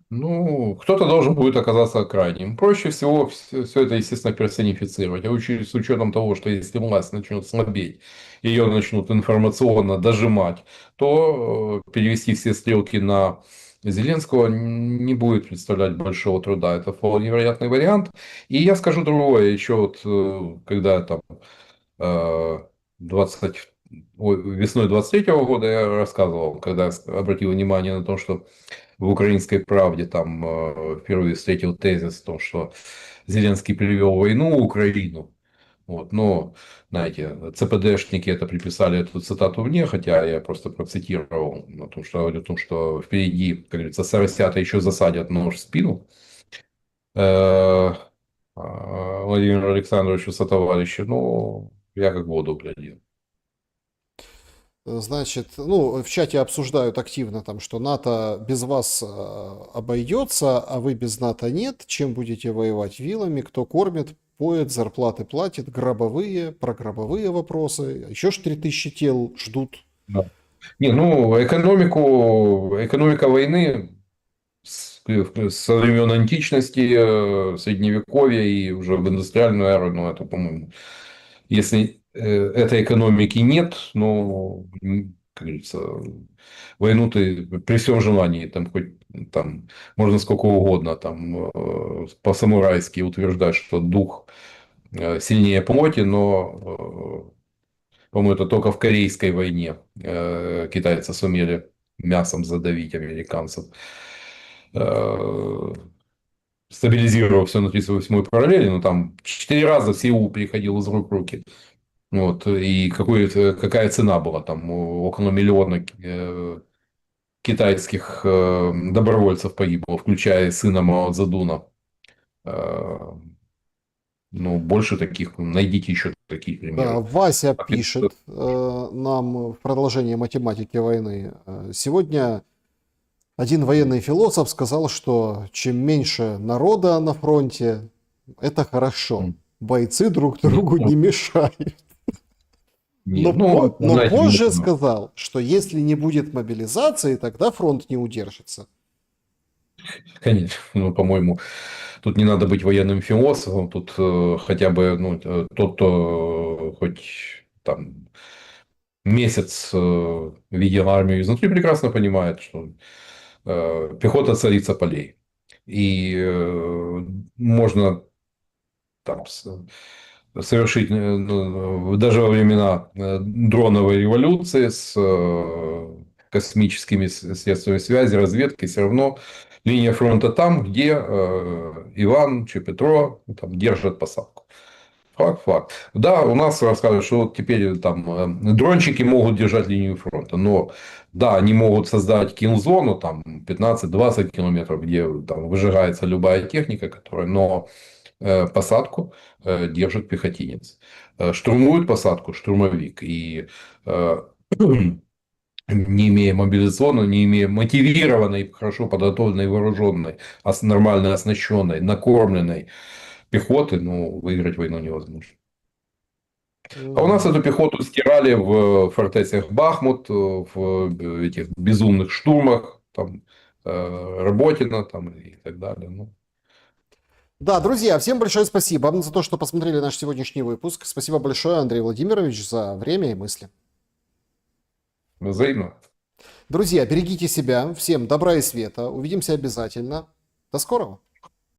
Ну, кто-то должен будет оказаться крайним. Проще всего все это, естественно, персонифицировать. А с учетом того, что если власть начнет слабеть, ее начнут информационно дожимать, то перевести все стрелки на Зеленского не будет представлять большого труда. Это вполне вероятный вариант. И я скажу другое. Еще вот, когда там э, 20, весной 23-го года я рассказывал, когда обратил внимание на то, что в «Украинской правде» там впервые встретил тезис о том, что Зеленский привел войну в Украину. Вот, но, знаете, ЦПДшники это приписали эту цитату мне, хотя я просто процитировал о том, что впереди, как говорится, соросята еще засадят нож в спину Владимиру Александровичу сотоварищу. Ну, я как в воду глядел. Значит, ну, в чате обсуждают активно там, что НАТО без вас обойдется, а вы без НАТО нет. Чем будете воевать? Вилами? Кто кормит? Поет, зарплаты платит, гробовые, про гробовые вопросы. Еще ж 3000 тел ждут. Да. Не, ну, экономика войны со времен античности, средневековья и уже в индустриальную эру, ну, это, по-моему, если этой экономики нет, ну, как говорится, войну ты при всем желании, там, хоть там, можно сколько угодно, там, по-самурайски утверждать, что дух сильнее плоти, но, по-моему, это только в Корейской войне китайцы сумели мясом задавить американцев, стабилизировав все на 38-й параллели, но там 4 раза Сеул переходил из рук в руки. Вот, и какая цена была там, около миллиона китайских добровольцев погибло, включая сына Мао Цзэдуна. Ну, больше таких, найдите еще такие Да, примеры. Вася пишет нам в продолжение математики войны. Сегодня один военный философ сказал, что чем меньше народа на фронте, это хорошо. Бойцы друг другу не мешают. Не, ну, Но знаете, позже сказал, что если не будет мобилизации, тогда фронт не удержится. конечно, ну, по-моему, тут не надо быть военным философом, тут хотя бы ну, тот, кто хоть там месяц видел армию изнутри, прекрасно понимает, что пехота царица полей. И можно там совершить ну, даже во времена дроновой революции с космическими средствами связи, разведки, все равно линия фронта там, где Иван, чи Петро там, держат посадку. Факт. Да, у нас рассказывают, что вот теперь там дрончики могут держать линию фронта, но да, они могут создать килл-зону там 15-20 километров, где там выжигается любая техника, которая, но посадку держит пехотинец. Штурмует посадку штурмовик. И не имея мобилизационной, не имея мотивированной, хорошо подготовленной, вооруженной, нормально оснащенной, накормленной пехоты, ну, выиграть войну невозможно. А у нас эту пехоту стирали в фортецах Бахмут, в этих безумных штурмах, там, Работино там, и так далее. Ну, Да, друзья, всем большое спасибо за то, что посмотрели наш сегодняшний выпуск. Спасибо большое, Андрей Владимирович, за время и мысли. взаимно. Друзья, берегите себя. Всем добра и света. Увидимся обязательно. До скорого.